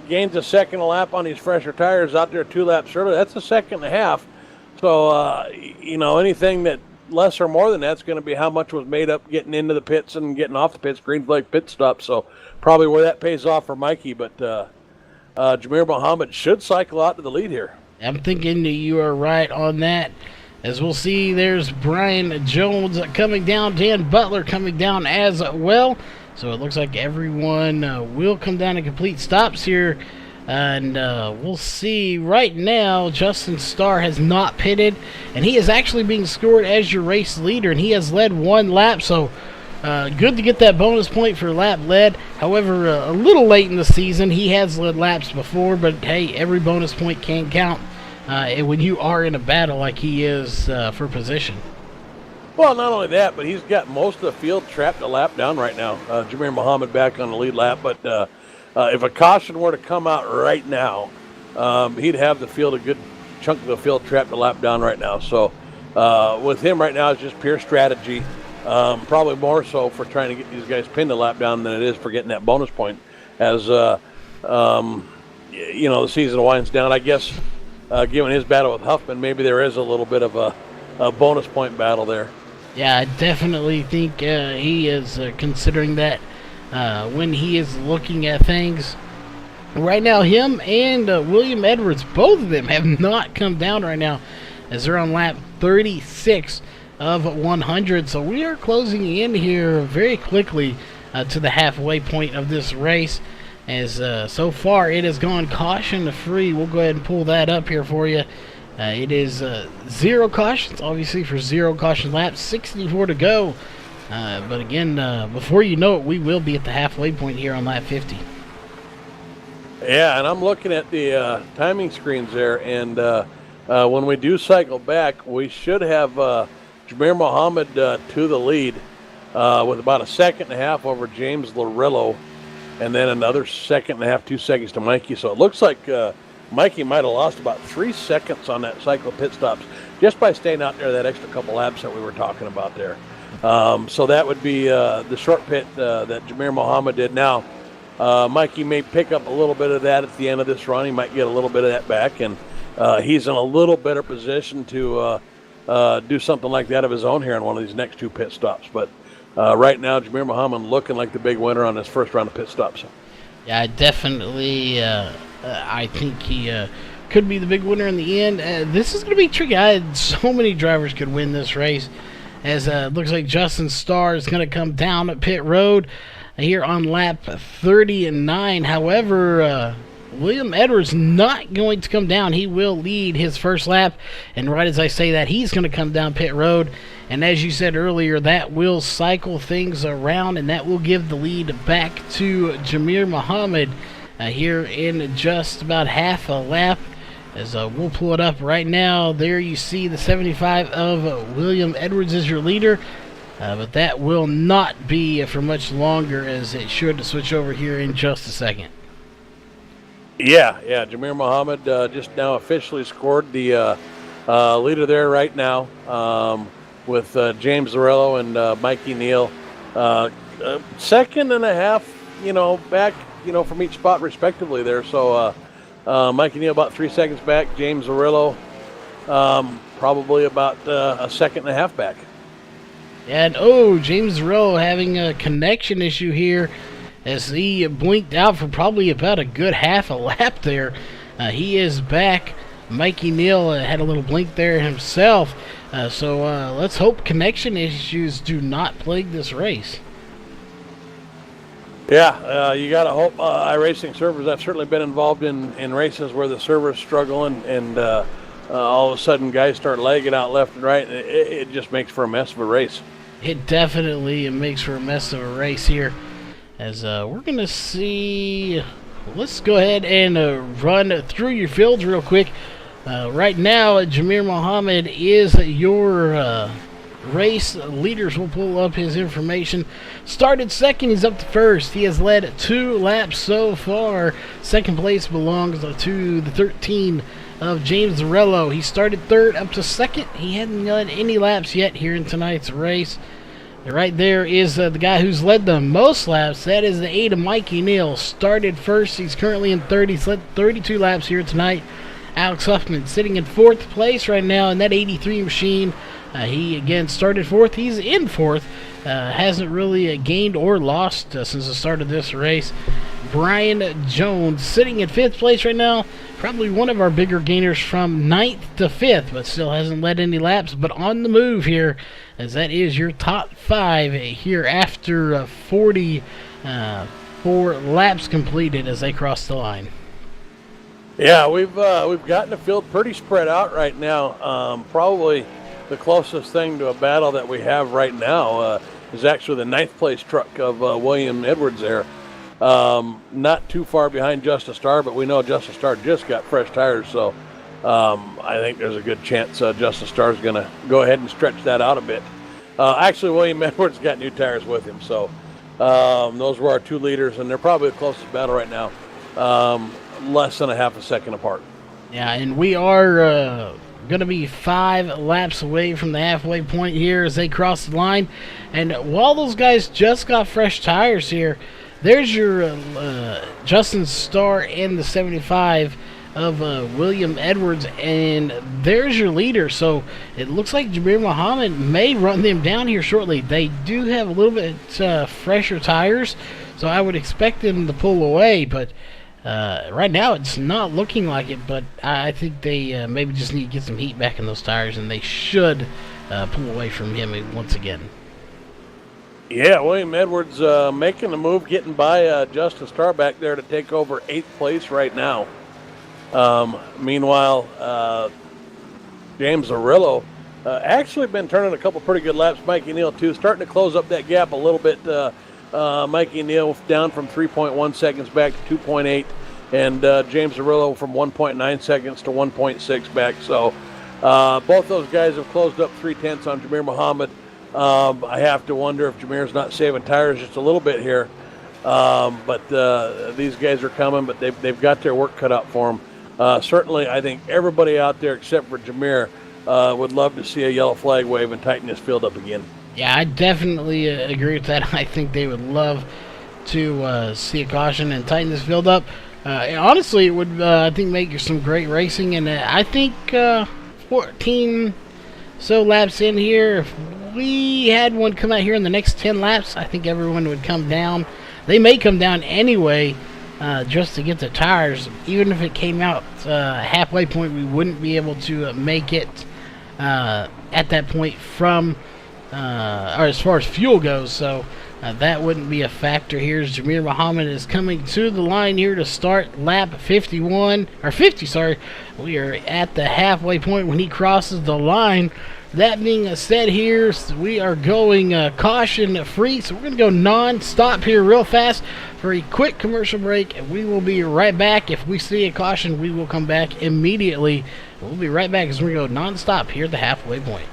Gains a second a lap on these fresher tires out there 2 laps earlier. That's a second and a half. So, anything that less or more than that's going to be how much was made up getting into the pits and getting off the pits, green flag pit stop. So probably where that pays off for Mikey. But Jameer Muhammad should cycle out to the lead here. I'm thinking that you are right on that. As we'll see, there's Brian Jones coming down, Dan Butler coming down as well. So it looks like everyone will come down and complete stops here. And we'll see right now, Justin Starr has not pitted. And he is actually being scored as your race leader. And he has led 1 lap. So good to get that bonus point for lap led. However, a little late in the season. He has led laps before. But, hey, every bonus point can count when you are in a battle like he is for position. Well, not only that, but he's got most of the field trapped a lap down right now. Jameer Muhammad back on the lead lap, but if a caution were to come out right now, he'd have the field, a good chunk of the field trapped a lap down right now. So with him right now, it's just pure strategy, probably more so for trying to get these guys pinned a lap down than it is for getting that bonus point. As the season winds down, I guess, given his battle with Huffman, maybe there is a little bit of a bonus point battle there. Yeah, I definitely think he is considering that when he is looking at things. Right now, him and William Edwards, both of them have not come down right now, as they're on lap 36 of 100. So we are closing in here very quickly to the halfway point of this race. As so far it has gone caution free. We'll go ahead and pull that up here for you. It is 0 cautions, obviously, for 0 caution laps, 64 to go. But again, before you know it, we will be at the halfway point here on lap 50. Yeah, and I'm looking at the timing screens there, and when we do cycle back, we should have Jameer Muhammad to the lead with about a second and a half over James Larillo, and then another second and a half, 2 seconds to Mikey. So it looks like Mikey might have lost about 3 seconds on that cycle pit stops just by staying out there that extra couple laps that we were talking about there. So that would be the short pit that Jameer Muhammad did. Now, Mikey may pick up a little bit of that at the end of this run. He might get a little bit of that back, and he's in a little better position to do something like that of his own here in one of these next 2 pit stops. But right now, Jameer Muhammad looking like the big winner on this first round of pit stops. Yeah, definitely. I think he could be the big winner in the end. This is going to be tricky. So many drivers could win this race, as it looks like Justin Starr is going to come down at pit road here on lap 39. However, William Edwards not going to come down. He will lead his first lap, and right as I say that, he's going to come down pit road. And as you said earlier, that will cycle things around, and that will give the lead back to Jamir Muhammad here in just about half a lap. As we'll pull it up right now, there you see the 75 of William Edwards as your leader. But that will not be for much longer, as it should switch over here in just a second. Yeah, Jamir Muhammad just now officially scored the leader there right now, with James Zarello and Mikey Neal. Second and a half, back, from each spot respectively there. So Mikey Neal about 3 seconds back. James Zarello probably about a second and a half back. And, James Zarello having a connection issue here, as he blinked out for probably about a good half a lap there. He is back. Mikey Neal had a little blink there himself. So let's hope connection issues do not plague this race. Yeah, you got to hope. iRacing servers, I've certainly been involved in races where the servers struggle, and all of a sudden guys start lagging out left and right. It just makes for a mess of a race. It definitely makes for a mess of a race here. As we're going to see, let's go ahead and run through your fields real quick. Right now, Jamir Muhammad is your race leaders. We'll pull up his information. Started second, he's up to first. He has led 2 laps so far. Second place belongs to the 13 of James Zarello. He started third, up to second. He hadn't led any laps yet here in tonight's race. Right there is the guy who's led the most laps. That is the 8 of Mikey Neal. Started first. He's currently in third. He's led 32 laps here tonight. Alex Huffman sitting in 4th place right now in that 83 machine. He again started 4th. He's in 4th. Hasn't really gained or lost since the start of this race. Brian Jones sitting in 5th place right now. Probably one of our bigger gainers from 9th to 5th, but still hasn't led any laps. But on the move here, as that is your top 5 here after 44 laps completed as they cross the line. Yeah, we've gotten the field pretty spread out right now. Probably the closest thing to a battle that we have right now is actually the 9th place truck of William Edwards there. Not too far behind Justice Starr, but we know Justice Starr just got fresh tires, so I think there's a good chance Justice Starr is going to go ahead and stretch that out a bit. Actually, William Edwards got new tires with him, so those were our 2 leaders, and they're probably the closest battle right now. Less than a half a second apart. Yeah, and we are going to be 5 laps away from the halfway point here as they cross the line. And while those guys just got fresh tires here, there's your Justin Starr and the 75 of William Edwards, and there's your leader. So it looks like Jamir Muhammad may run them down here shortly. They do have a little bit fresher tires, so I would expect them to pull away, but right now it's not looking like it. But I think they maybe just need to get some heat back in those tires, and they should pull away from him once again. Yeah, William Edwards making the move, getting by Justin Starr back there to take over 8th place right now. Meanwhile, James Zarello actually been turning a couple pretty good laps. Mikey Neal, too, starting to close up that gap a little bit. Mikey Neal down from 3.1 seconds back to 2.8, and James Zarello from 1.9 seconds to 1.6 back. So both those guys have closed up 3/10 on Jamir Muhammad. I have to wonder if Jamir's not saving tires just a little bit here. But these guys are coming, but they've got their work cut out for them. Certainly, I think everybody out there except for Jamir would love to see a yellow flag wave and tighten this field up again. Yeah, I definitely agree with that. I think they would love to see a caution and tighten this field up. Honestly, it would, I think, make some great racing. And I think 14 so laps in here, if we had one come out here in the next 10 laps, I think everyone would come down. They may come down anyway, just to get the tires. Even if it came out halfway point, we wouldn't be able to make it at that point from, or as far as fuel goes. So that wouldn't be a factor here. As Jameer Muhammad is coming to the line here to start lap 51, or 50, sorry. We are at the halfway point when he crosses the line. That being said here, we are going caution free, so we're going to go non-stop here real fast for a quick commercial break, and we will be right back. If we see a caution, we will come back immediately. We'll be right back as we go non-stop here at the halfway point.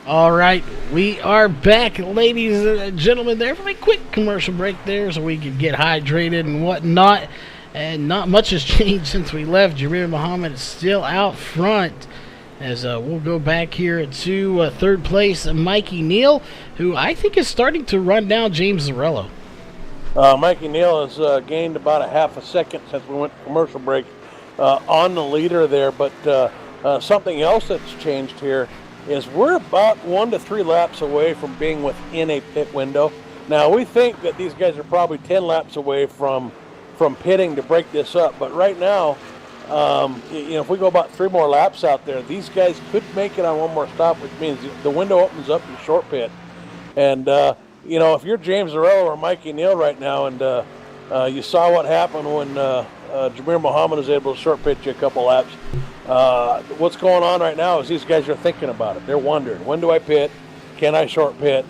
Alright, we are back, ladies and gentlemen, there for a quick commercial break there so we can get hydrated and whatnot. And not much has changed since we left. Jameer Muhammad is still out front. As we'll go back here to third place, Mikey Neal, who I think is starting to run down James Zarello. Mikey Neal has gained about a half a second since we went to commercial break on the leader there. But something else that's changed here is we're about 1 to 3 laps away from being within a pit window. Now, we think that these guys are probably 10 laps away from pitting to break this up, but right now, if we go about 3 more laps out there, these guys could make it on 1 more stop, which means the window opens up in short pit. And, if you're James Zarello or Mikey Neal right now, and you saw what happened when Jameer Muhammad was able to short pit you a couple laps, what's going on right now is these guys are thinking about it. They're wondering, when do I pit? Can I short pit?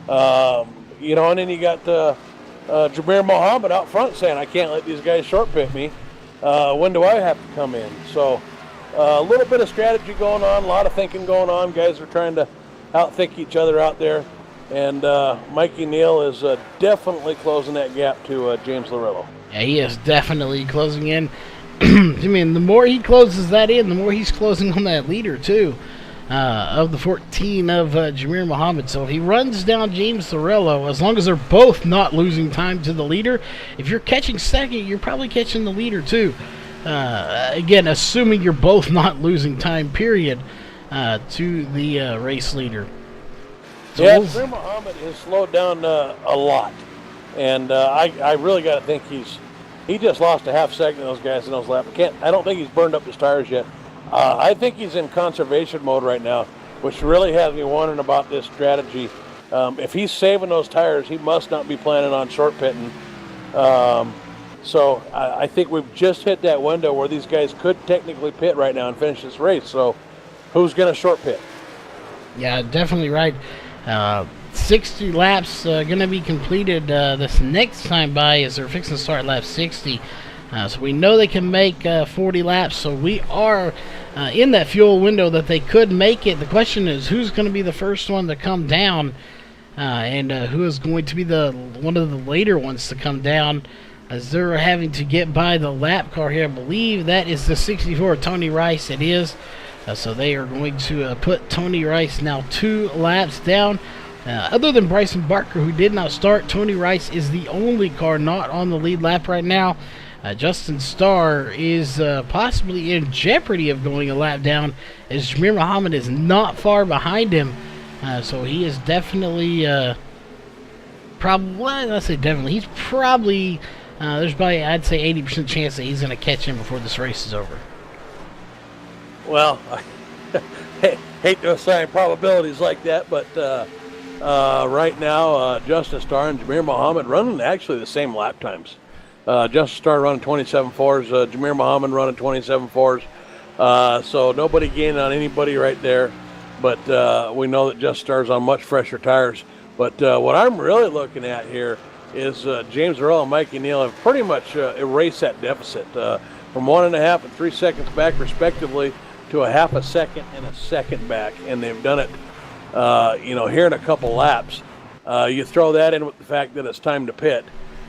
And then you got Jameer Muhammad out front saying, I can't let these guys short pit me. When do I have to come in? So a little bit of strategy going on, a lot of thinking going on. Guys are trying to outthink each other out there. And Mikey Neal is definitely closing that gap to James Zarello. Yeah, he is definitely closing in. I mean, the more he closes that in, the more he's closing on that leader, too, of the 14 of Jameer Muhammad. So if he runs down James Zarello, as long as they're both not losing time to the leader, if you're catching second, you're probably catching the leader, too. Again, assuming you're both not losing time, period, to the race leader. So yeah, Jameer Muhammad has slowed down a lot. And I really got to think he just lost a half second to those guys in those laps. I don't think he's burned up his tires yet. I think he's in conservation mode right now, which really has me wondering about this strategy. If he's saving those tires, he must not be planning on short pitting. So I think we've just hit that window where these guys could technically pit right now and finish this race. So who's going to short pit? Yeah, definitely right. 60 laps going to be completed this next time by as they're fixing to start lap 60. So we know they can make 40 laps, so we are in that fuel window that they could make it. The question is who's going to be the first one to come down and who is going to be one of the later ones to come down, as they're having to get by the lap car here. I believe that is the 64 Tony Rice. It is. So they are going to put Tony Rice now 2 laps down. Other than Bryson Barker, who did not start, Tony Rice is the only car not on the lead lap right now. Justin Starr is possibly in jeopardy of going a lap down, as Jameer Muhammad is not far behind him. So he is definitely, he's probably, there's probably, I'd say 80% chance that he's going to catch him before this race is over. Well, I hate to assign probabilities like that, but right now, Justin Starr and Jameer Muhammad running actually the same lap times. Justin Starr running 27.4s, Jameer Muhammad running 27.4s. So nobody gaining on anybody right there. But we know that Justin Starr's on much fresher tires. But what I'm really looking at here is James Earl and Mikey Neal have pretty much erased that deficit from 1.5 and 3 seconds back, respectively, to a half a second and a second back. And they've done it, here in a couple laps. You throw that in with the fact that it's time to pit.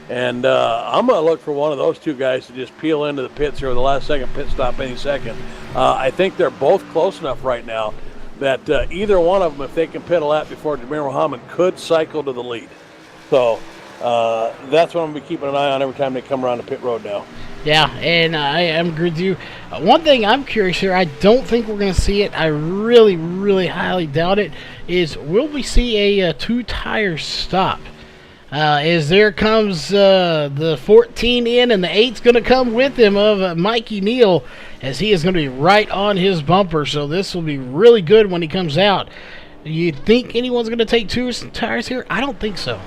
And I'm going to look for one of those two guys to just peel into the pits here with the last second pit stop any second. I think they're both close enough right now that either one of them, if they can pit a lap before Jameer Muhammad, could cycle to the lead. So that's what I'm going to be keeping an eye on every time they come around the pit road now. Yeah, and I agree with you. One thing I'm curious here, I don't think we're going to see it. I really, really highly doubt it, is will we see a 2-tire stop? As there comes the 14 in, and the 8's going to come with him of Mikey Neal, as he is going to be right on his bumper. So this will be really good when he comes out. You think anyone's going to take 2 tires here? I don't think so.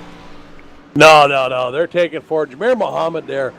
No. They're taking forward. Jameer Muhammad there,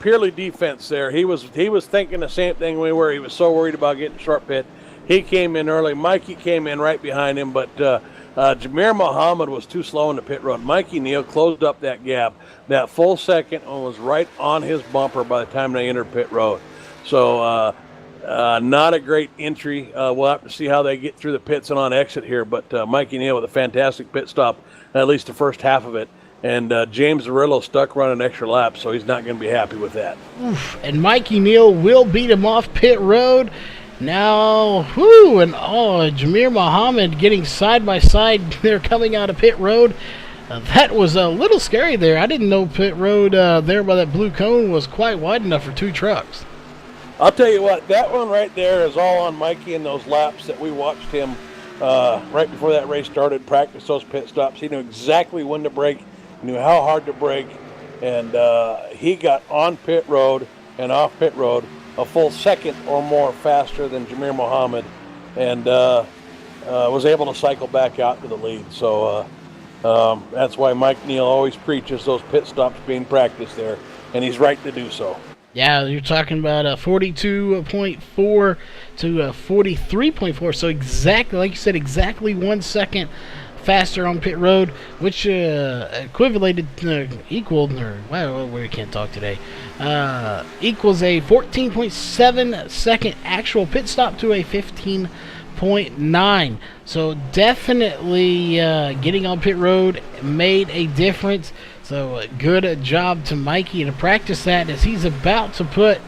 purely defense there. He was thinking the same thing we were. He was so worried about getting short pit. He came in early. Mikey came in right behind him, but Jameer Muhammad was too slow in the pit road. Mikey Neal closed up that gap that full second and was right on his bumper by the time they entered pit road. So not a great entry. We'll have to see how they get through the pits and on exit here. But Mikey Neal with a fantastic pit stop, at least the first half of it. And James Arillo stuck running extra laps, so he's not going to be happy with that. Oof. And Mikey Neal will beat him off pit road. Now, Jameer Muhammad getting side by side there coming out of pit road. That was a little scary there. I didn't know pit road there by that blue cone was quite wide enough for 2 trucks. I'll tell you what, that one right there is all on Mikey in those laps that we watched him right before that race started, practice those pit stops. He knew exactly when to brake, knew how hard to brake, and he got on pit road and off pit road a full second or more faster than Jameer Muhammad, and was able to cycle back out to the lead. So that's why Mike Neal always preaches those pit stops being practiced there, and he's right to do so. Yeah, you're talking about 42.4 to 43.4, so exactly, like you said, exactly 1 second faster on pit road, which equaled, or wow, we can't talk today, equals a 14.7 second actual pit stop to a 15.9. So definitely getting on pit road made a difference. So good job to Mikey to practice that as he's about to put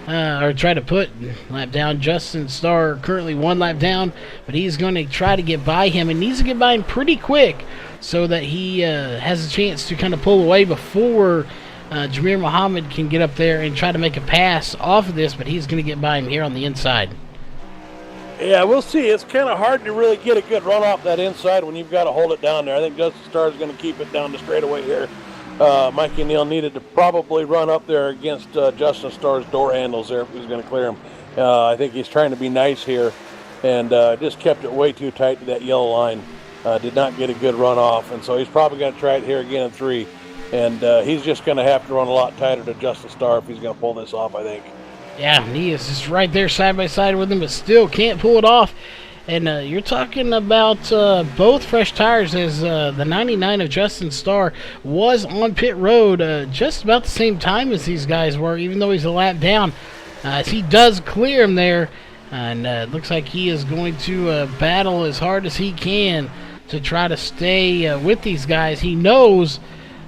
try to put lap down. Justin Starr currently 1 lap down, but he's going to try to get by him and needs to get by him pretty quick so that he has a chance to kind of pull away before Jameer Muhammad can get up there and try to make a pass off of this, but he's going to get by him here on the inside. Yeah, we'll see. It's kind of hard to really get a good run off that inside when you've got to hold it down there. I think Justin Starr is going to keep it down the straightaway here. Mikey Neal needed to probably run up there against Justin Starr's door handles there if he was going to clear him. I think he's trying to be nice here and just kept it way too tight to that yellow line. Did not get a good run off, and so he's probably going to try it here again in 3. And he's just going to have to run a lot tighter to Justin Starr if he's going to pull this off, I think. Yeah, he is just right there side by side with him, but still can't pull it off. And you're talking about both fresh tires, as the 99 of Justin Starr was on pit road just about the same time as these guys were, even though he's a lap down. As he does clear him there, and it looks like he is going to battle as hard as he can to try to stay with these guys. He knows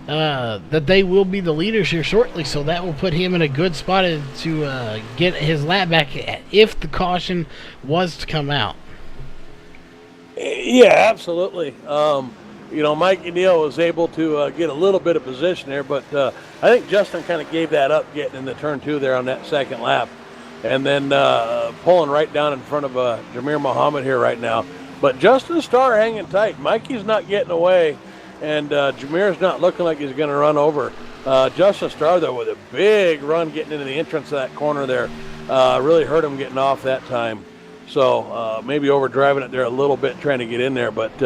that they will be the leaders here shortly, so that will put him in a good spot to get his lap back if the caution was to come out. Yeah, absolutely. Mikey Neal was able to get a little bit of position there, but I think Justin kind of gave that up getting into turn 2 there on that second lap. And then pulling right down in front of Jameer Muhammad here right now. But Justin Starr hanging tight. Mikey's not getting away, and Jameer's not looking like he's going to run over. Justin Starr, though, with a big run getting into the entrance of that corner there. Really hurt him getting off that time. So maybe overdriving it there a little bit trying to get in there. But,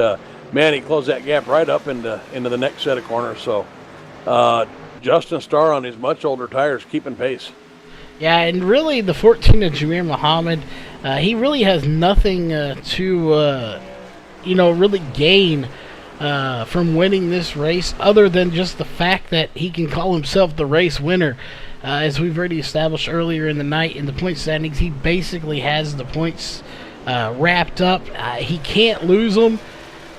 man, he closed that gap right up into the next set of corners. So Justin Starr on his much older tires keeping pace. Yeah, and really the 14 of Jameer Muhammad, he really has nothing to really gain from winning this race other than just the fact that he can call himself the race winner. As we've already established earlier in the night in the point standings, he basically has the points wrapped up. He can't lose them,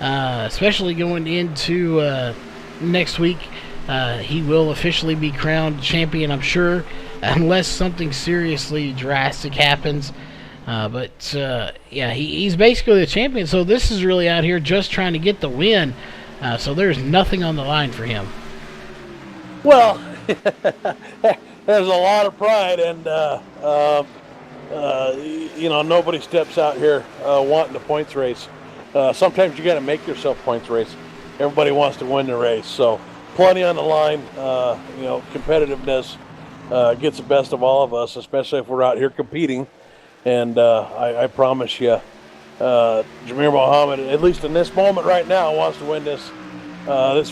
especially going into next week. He will officially be crowned champion, I'm sure, unless something seriously drastic happens. He's basically the champion, so this is really out here just trying to get the win. So there's nothing on the line for him. Well, there's a lot of pride, and nobody steps out here wanting the points race. Sometimes you got to make yourself points race. Everybody wants to win the race, so plenty on the line. Competitiveness gets the best of all of us, especially if we're out here competing. And I promise you, Jameer Muhammad, at least in this moment right now, wants to win this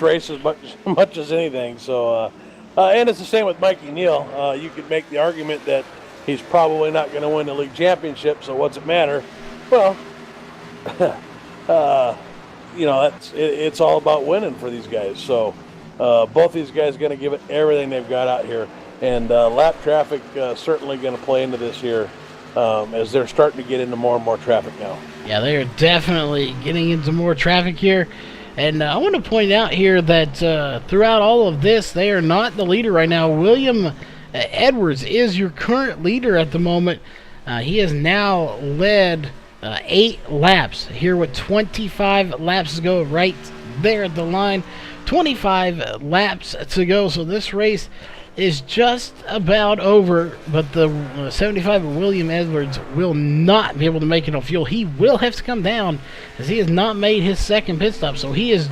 race as much as anything. So, and it's the same with Mikey Neal. You could make the argument that he's probably not going to win the league championship. So what's it matter? Well, it's all about winning for these guys. So both these guys are going to give it everything they've got out here. And lap traffic certainly going to play into this here as they're starting to get into more and more traffic now. Yeah, they are definitely getting into more traffic here. And I want to point out here that throughout all of this, they are not the leader right now. William Edwards is your current leader at the moment. He has now led 8 laps here with 25 laps to go right there at the line. 25 laps to go, so this race is just about over, but the 75 of William Edwards will not be able to make it on fuel. He will have to come down as he has not made his second pit stop, so he is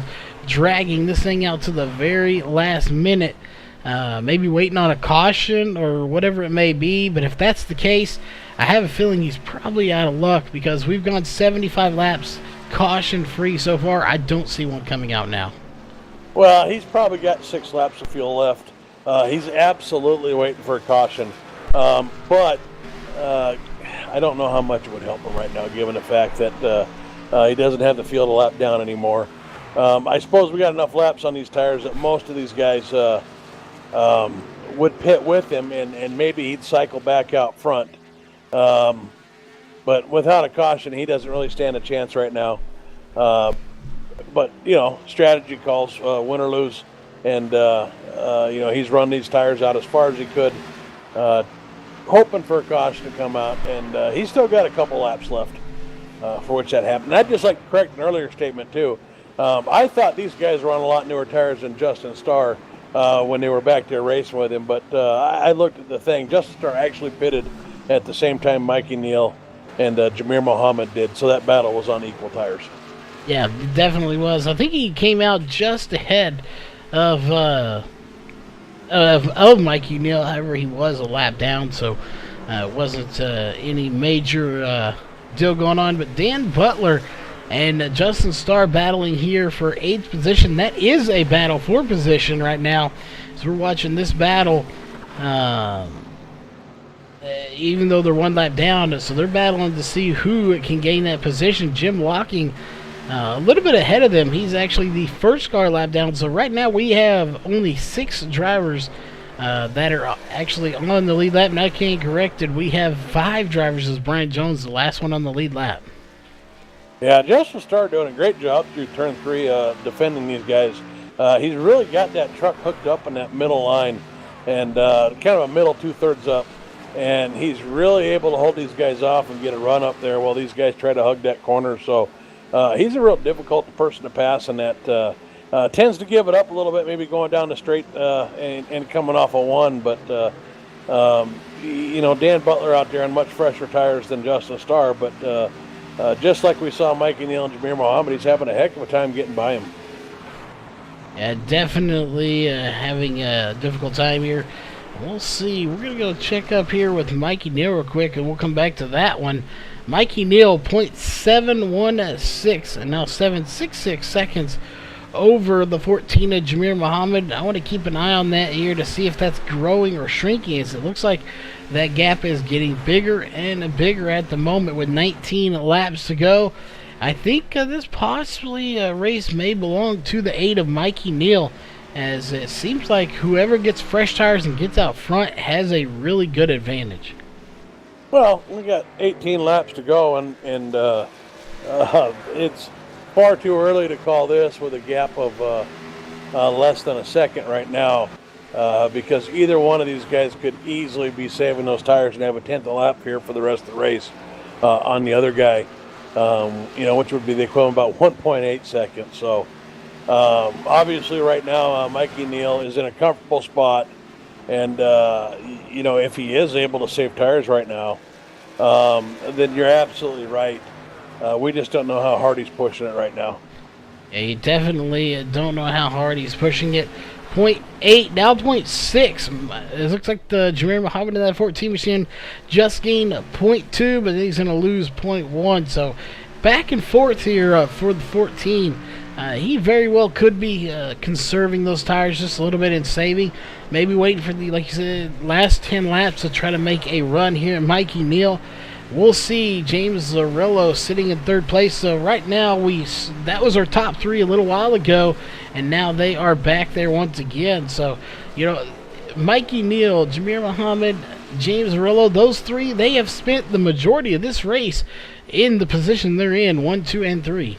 dragging this thing out to the very last minute, maybe waiting on a caution or whatever it may be. But if that's the case, I have a feeling he's probably out of luck because we've gone 75 laps caution free so far. I don't see one coming out now. Well, he's probably got 6 laps of fuel left. He's absolutely waiting for a caution. But I don't know how much it would help him right now, given the fact that he doesn't have the field a lap down anymore. I suppose we got enough laps on these tires that most of these guys would pit with him, and maybe he'd cycle back out front. But without a caution, he doesn't really stand a chance right now. But, strategy calls, win or lose. And, he's run these tires out as far as he could, hoping for a caution to come out. And he's still got a couple laps left for which that happened. And I'd just like to correct an earlier statement, too. I thought these guys were on a lot newer tires than Justin Starr when they were back there racing with him. But I looked at the thing. Justin Starr actually pitted at the same time Mikey Neal and Jameer Muhammad did. So that battle was on equal tires. Yeah, it definitely was. I think he came out just ahead of Mikey Neal. However, he was a lap down, so it wasn't any major deal going on. But Dan Butler and Justin Starr battling here for 8th position. That is a battle for position right now. So we're watching this battle, even though they're 1 lap down. So they're battling to see who can gain that position. Jim Locking a little bit ahead of them. He's actually the first car lap down. So right now we have only 6 drivers that are actually on the lead lap. Now I can't corrected. We have 5 drivers as Brian Jones, the last one on the lead lap. Yeah, Justin Starr doing a great job through turn 3 defending these guys. He's really got that truck hooked up in that middle line, and kind of a middle 2/3 up, and he's really able to hold these guys off and get a run up there while these guys try to hug that corner. So he's a real difficult person to pass, and that tends to give it up a little bit, maybe going down the straight and coming off a 1. But Dan Butler out there on much fresher tires than Justin Starr, but just like we saw Mikey Neal and Jameer Mohammed, he's having a heck of a time getting by him. Yeah, definitely having a difficult time here. We'll see. We're going to go check up here with Mikey Neal real quick, and we'll come back to that one. Mikey Neal, .716, and now 7.66 seconds over the 14 of Jameer Mohammed. I want to keep an eye on that here to see if that's growing or shrinking, as it looks like that gap is getting bigger and bigger at the moment with 19 laps to go. I think this possibly race may belong to the 8 of Mikey Neal, as it seems like whoever gets fresh tires and gets out front has a really good advantage. Well, we got 18 laps to go, and it's far too early to call this with a gap of less than a second right now, because either one of these guys could easily be saving those tires and have a 10th lap here for the rest of the race on the other guy, which would be the equivalent of about 1.8 seconds. So obviously right now Mikey Neal is in a comfortable spot, and if he is able to save tires right now, then you're absolutely right. We just don't know how hard he's pushing it right now. Yeah, you definitely don't know how hard he's pushing it. 0.8, now 0.6. It looks like the Jameer Mohammed in that 14 machine just gained 0.2, but he's going to lose 0.1. So back and forth here for the 14. He very well could be conserving those tires just a little bit and saving. Maybe waiting for the, like you said, last 10 laps to try to make a run here at Mikey Neal. We'll see. James Zarrillo sitting in 3rd place. So right now, that was our top 3 a little while ago, and now they are back there once again. So, Mikey Neal, Jameer Mohammed, James Zarrillo, those 3, they have spent the majority of this race in the position they're in, 1, 2, and 3.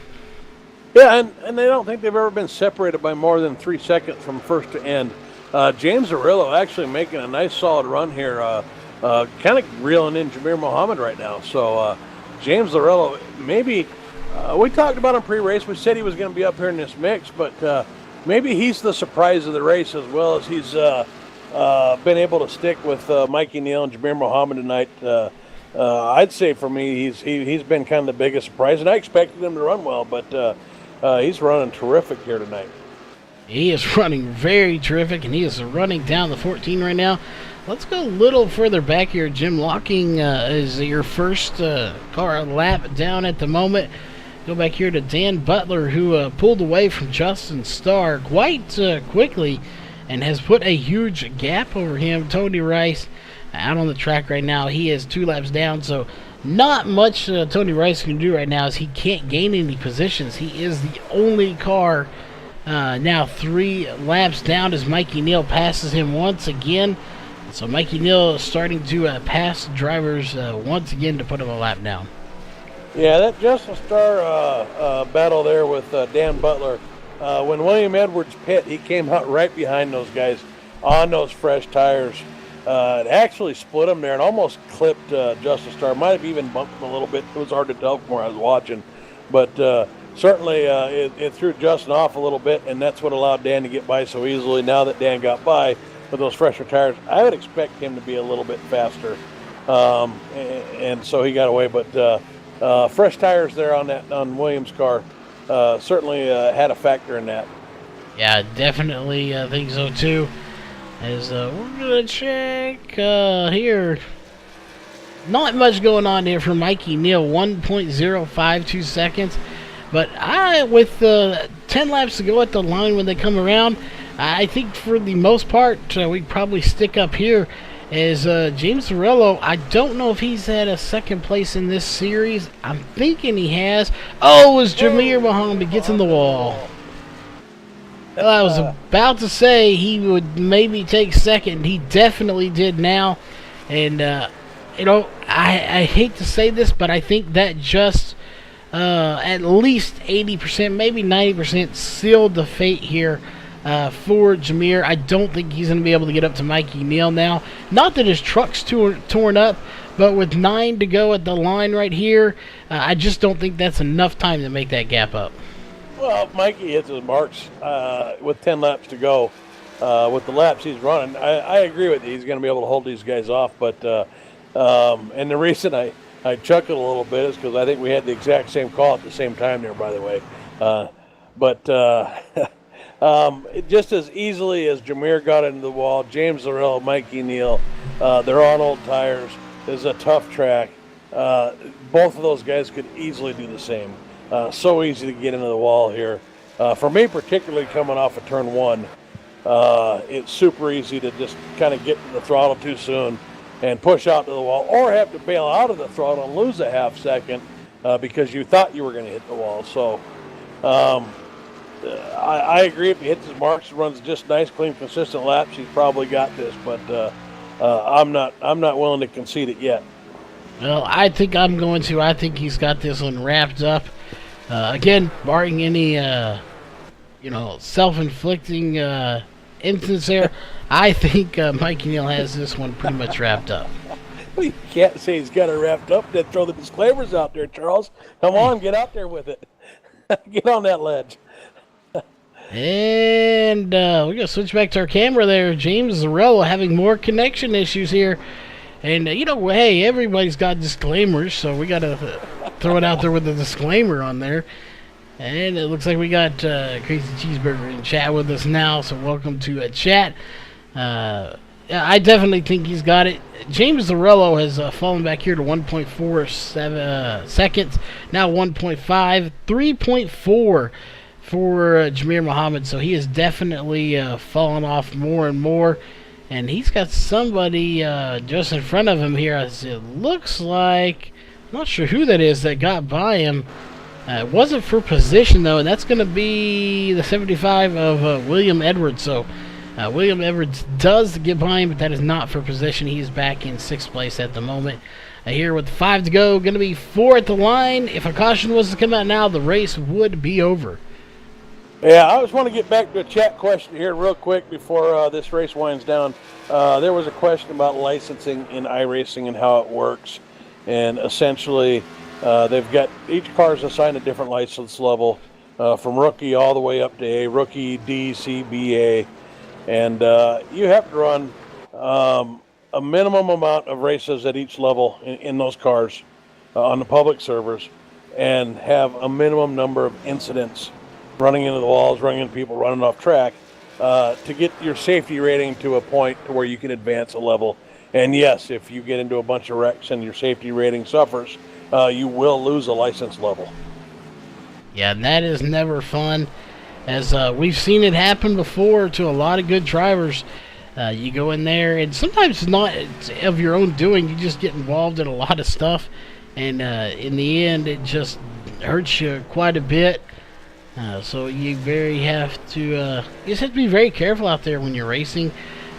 Yeah, and they don't think they've ever been separated by more than 3 seconds from first to end. James Zarrillo actually making a nice solid run here, kind of reeling in Jameer Mohammed right now. So James Zarrillo, maybe we talked about him pre-race. We said he was going to be up here in this mix, but maybe he's the surprise of the race, as well as he's been able to stick with Mikey Neal and Jameer Mohammed tonight. I'd say for me, he's been kind of the biggest surprise, and I expected him to run well, but he's running terrific here tonight. He is running very terrific, and he is running down the 14 right now. Let's go a little further back here. Jim Locking is your first car lap down at the moment. Go back here to Dan Butler, who pulled away from Justin Starr quite quickly and has put a huge gap over him. Tony Rice out on the track right now. He is 2 laps down, so not much Tony Rice can do right now, as he can't gain any positions. He is the only car now 3 laps down as Mikey Neal passes him once again. So Mikey Neal is starting to pass drivers once again to put him a lap down. Yeah, that Justin Starr battle there with Dan Butler. When William Edwards pit, he came out right behind those guys on those fresh tires. It actually split him there and almost clipped Justin Starr. Might have even bumped him a little bit. It was hard to tell from where I was watching. But certainly it threw Justin off a little bit, and that's what allowed Dan to get by so easily. Now that Dan got by with those fresher tires, I would expect him to be a little bit faster. And so he got away. But fresh tires there on Williams' car certainly had a factor in that. Yeah, definitely think so too. As we're going to check here. Not much going on here for Mikey Neal, 1.052 seconds. But with 10 laps to go at the line when they come around, I think for the most part, we'd probably stick up here as James Zarrillo. I don't know if he's had a second place in this series. I'm thinking he has. Oh, as Jameer Mohammed gets in the wall. Well, I was about to say he would maybe take second. He definitely did now. And, I hate to say this, but I think that just at least 80%, maybe 90% sealed the fate here for Jameer. I don't think he's going to be able to get up to Mikey Neal now. Not that his truck's torn up, but with 9 to go at the line right here, I just don't think that's enough time to make that gap up. Well, Mikey hits his marks with 10 laps to go. With the laps he's running, I agree with you. He's going to be able to hold these guys off. But and the reason I chuckled a little bit is because I think we had the exact same call at the same time there, by the way. Just as easily as Jameer got into the wall, James Zarrell, Mikey Neal, they're on old tires. This is a tough track. Both of those guys could easily do the same. So easy to get into the wall here. For me, particularly coming off of turn 1, it's super easy to just kind of get to the throttle too soon and push out to the wall, or have to bail out of the throttle and lose a half second because you thought you were going to hit the wall. So I agree. If he hits his marks, runs just nice, clean, consistent laps, he's probably got this. But I'm not willing to concede it yet. Well, I think I'm going to. I think he's got this one wrapped up. Again, barring any, self-inflicting instance there, I think Mikey Neal has this one pretty much wrapped up. Well, you can't say he's got it wrapped up. Then throw the disclaimers out there, Charles. Come on, get out there with it. Get on that ledge. And we're going to switch back to our camera there. James Zarrell having more connection issues here. And, hey, everybody's got disclaimers, so we got to throw it out there with a disclaimer on there. And it looks like we got Crazy Cheeseburger in chat with us now, so welcome to chat. I definitely think he's got it. James Zarrell has fallen back here to 1.47 seconds, now 1.5, 3.4 for Jameer Muhammad, so he is definitely fallen off more and more. And he's got somebody just in front of him here. It looks like, I'm not sure who that is that got by him. It wasn't for position, though, and that's going to be the 75 of William Edwards. So William Edwards does get by him, but that is not for position. He's back in 6th place at the moment. Here with 5 to go, going to be 4 at the line. If a caution was to come out now, the race would be over. Yeah, I just want to get back to a chat question here real quick before this race winds down. There was a question about licensing in iRacing and how it works. And essentially, they've got each car's assigned a different license level from rookie all the way up to A, rookie, D, C, B, A. And you have to run a minimum amount of races at each level in those cars on the public servers and have a minimum number of incidents running into the walls, running into people, running off track, to get your safety rating to a point to where you can advance a level. And yes, if you get into a bunch of wrecks and your safety rating suffers, you will lose a license level. Yeah, and that is never fun, as we've seen it happen before to a lot of good drivers. You go in there, and sometimes it's not of your own doing. You just get involved in a lot of stuff, and in the end, it just hurts you quite a bit. So you have to be very careful out there when you're racing,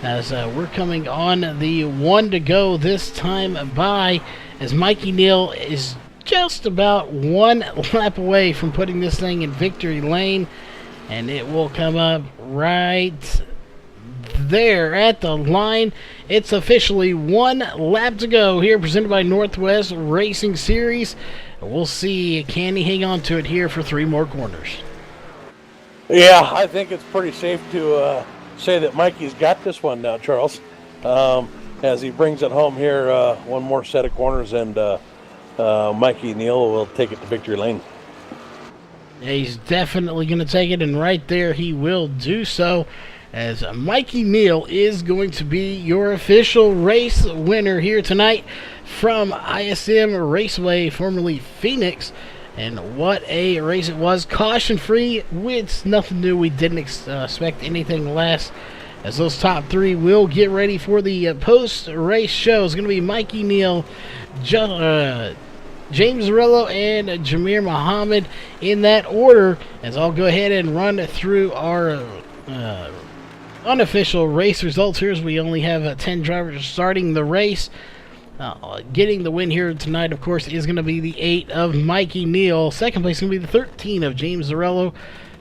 as we're coming on the 1 to go this time by, as Mikey Neal is just about 1 lap away from putting this thing in victory lane, and it will come up right there at the line. It's officially 1 lap to go here, presented by Northwest Racing Series. We'll see, can he hang on to it here for 3 more corners? Yeah, I think it's pretty safe to say that Mikey's got this one now, Charles, as he brings it home here. 1 more set of corners, and Mikey Neal will take it to victory lane. Yeah, he's definitely going to take it, and right there he will do so, as Mikey Neal is going to be your official race winner here tonight from ISM Raceway, formerly Phoenix. And what a race it was. Caution-free, with nothing new. We didn't expect anything less, as those top 3 will get ready for the post-race show. It's going to be Mikey Neal, James Zarrell, and Jameer Muhammad in that order, as I'll go ahead and run through our unofficial race results here, as we only have 10 drivers starting the race. Getting the win here tonight, of course, is going to be the 8 of Mikey Neal. Second place is going to be the 13 of James Zarrell.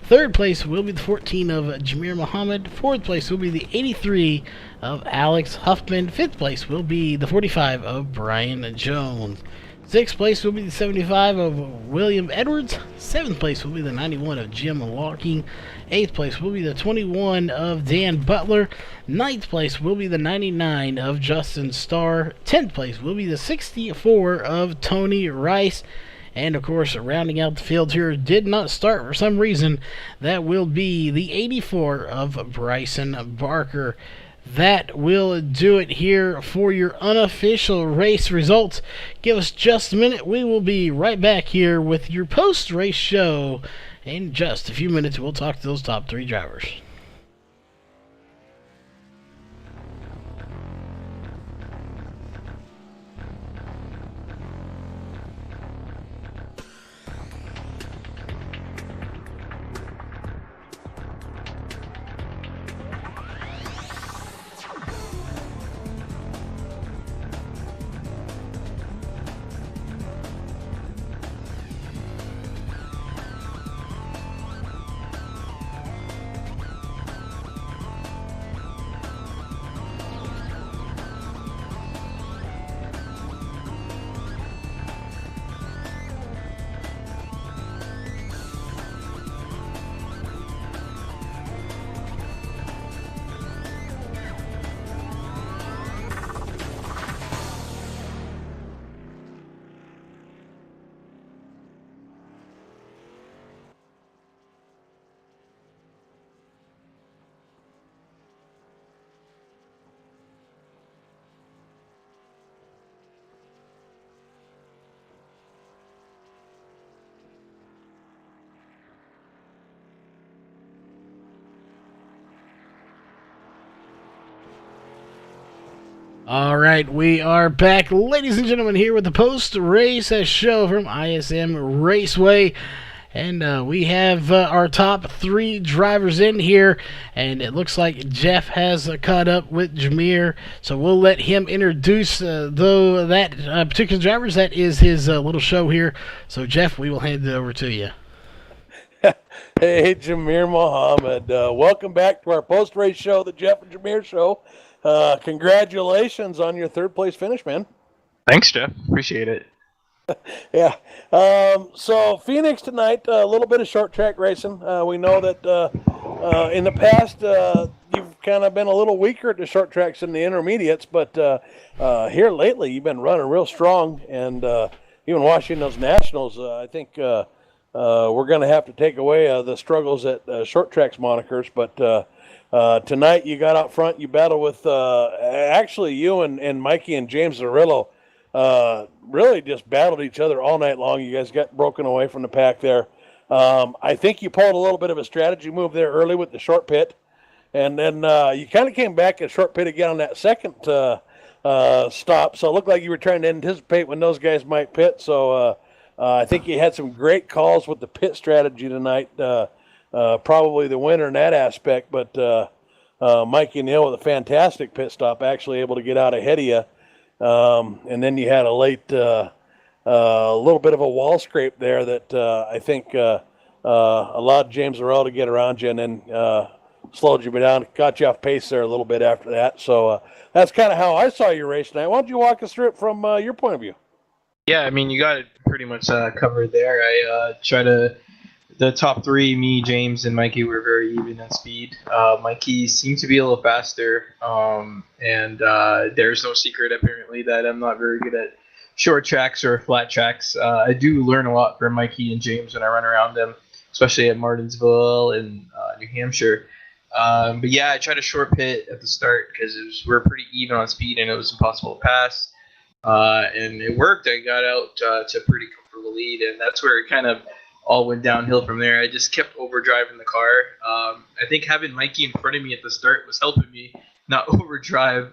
Third place will be the 14 of Jameer Muhammad. Fourth place will be the 83 of Alex Huffman. Fifth place will be the 45 of Brian Jones. Sixth place will be the 75 of William Edwards. Seventh place will be the 91 of Jim Locking. Eighth place will be the 21 of Dan Butler. Ninth place will be the 99 of Justin Starr. 10th place will be the 64 of Tony Rice. And, of course, rounding out the field here, did not start for some reason. That will be the 84 of Bryson Barker. That will do it here for your unofficial race results. Give us just a minute. We will be right back here with your post-race show. In just a few minutes, we'll talk to those top 3 drivers. All right, we are back, ladies and gentlemen, here with the post-race show from ISM Raceway. And we have our top 3 drivers in here, and it looks like Jeff has caught up with Jameer, so we'll let him introduce that particular drivers. That is his little show here. So, Jeff, we will hand it over to you. Hey, Jameer Muhammad. Welcome back to our post-race show, the Jeff and Jameer Show. Congratulations on your 3rd place finish, man. Thanks, Jeff. Appreciate it. Yeah. So Phoenix tonight, a little bit of short track racing. We know that in the past you've kind of been a little weaker at the short tracks than the intermediates, but here lately you've been running real strong, and even watching those nationals, I think we're going to have to take away the struggles at short tracks monikers, but tonight you got out front, you battled with actually you and Mikey and James Zarillo really just battled each other all night long. You guys got broken away from the pack there. I think you pulled a little bit of a strategy move there early with the short pit, and then you kind of came back at short pit again on that second stop, so it looked like you were trying to anticipate when those guys might pit. So I think you had some great calls with the pit strategy tonight. Probably the winner in that aspect, but Mikey Neal with a fantastic pit stop, actually able to get out ahead of you. And then you had a late, a little bit of a wall scrape there that I think allowed James Zarrell to get around you, and then slowed you down, got you off pace there a little bit after that. So that's kind of how I saw your race tonight. Why don't you walk us through it from your point of view? Yeah, I mean, you got it pretty much covered there. The top 3, me, James, and Mikey, were very even at speed. Mikey seemed to be a little faster, and there's no secret, apparently, that I'm not very good at short tracks or flat tracks. I do learn a lot from Mikey and James when I run around them, especially at Martinsville and New Hampshire. But yeah, I tried a short pit at the start because we were pretty even on speed and it was impossible to pass. And it worked. I got out to a pretty comfortable lead, and that's where it kind of all went downhill from there. I just kept overdriving the car. I think having Mikey in front of me at the start was helping me not overdrive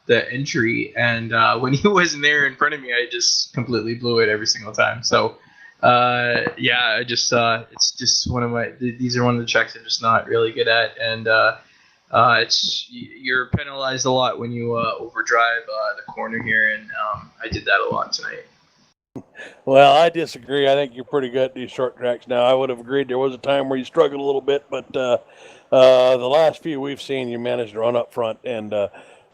the entry. And when he wasn't there in front of me, I just completely blew it every single time. So yeah, it's just these are one of the tracks I'm just not really good at. And you're penalized a lot when you overdrive the corner here, and I did that a lot tonight. Well, I disagree. I think you're pretty good at these short tracks now. I would have agreed there was a time where you struggled a little bit, but the last few we've seen, you managed to run up front. And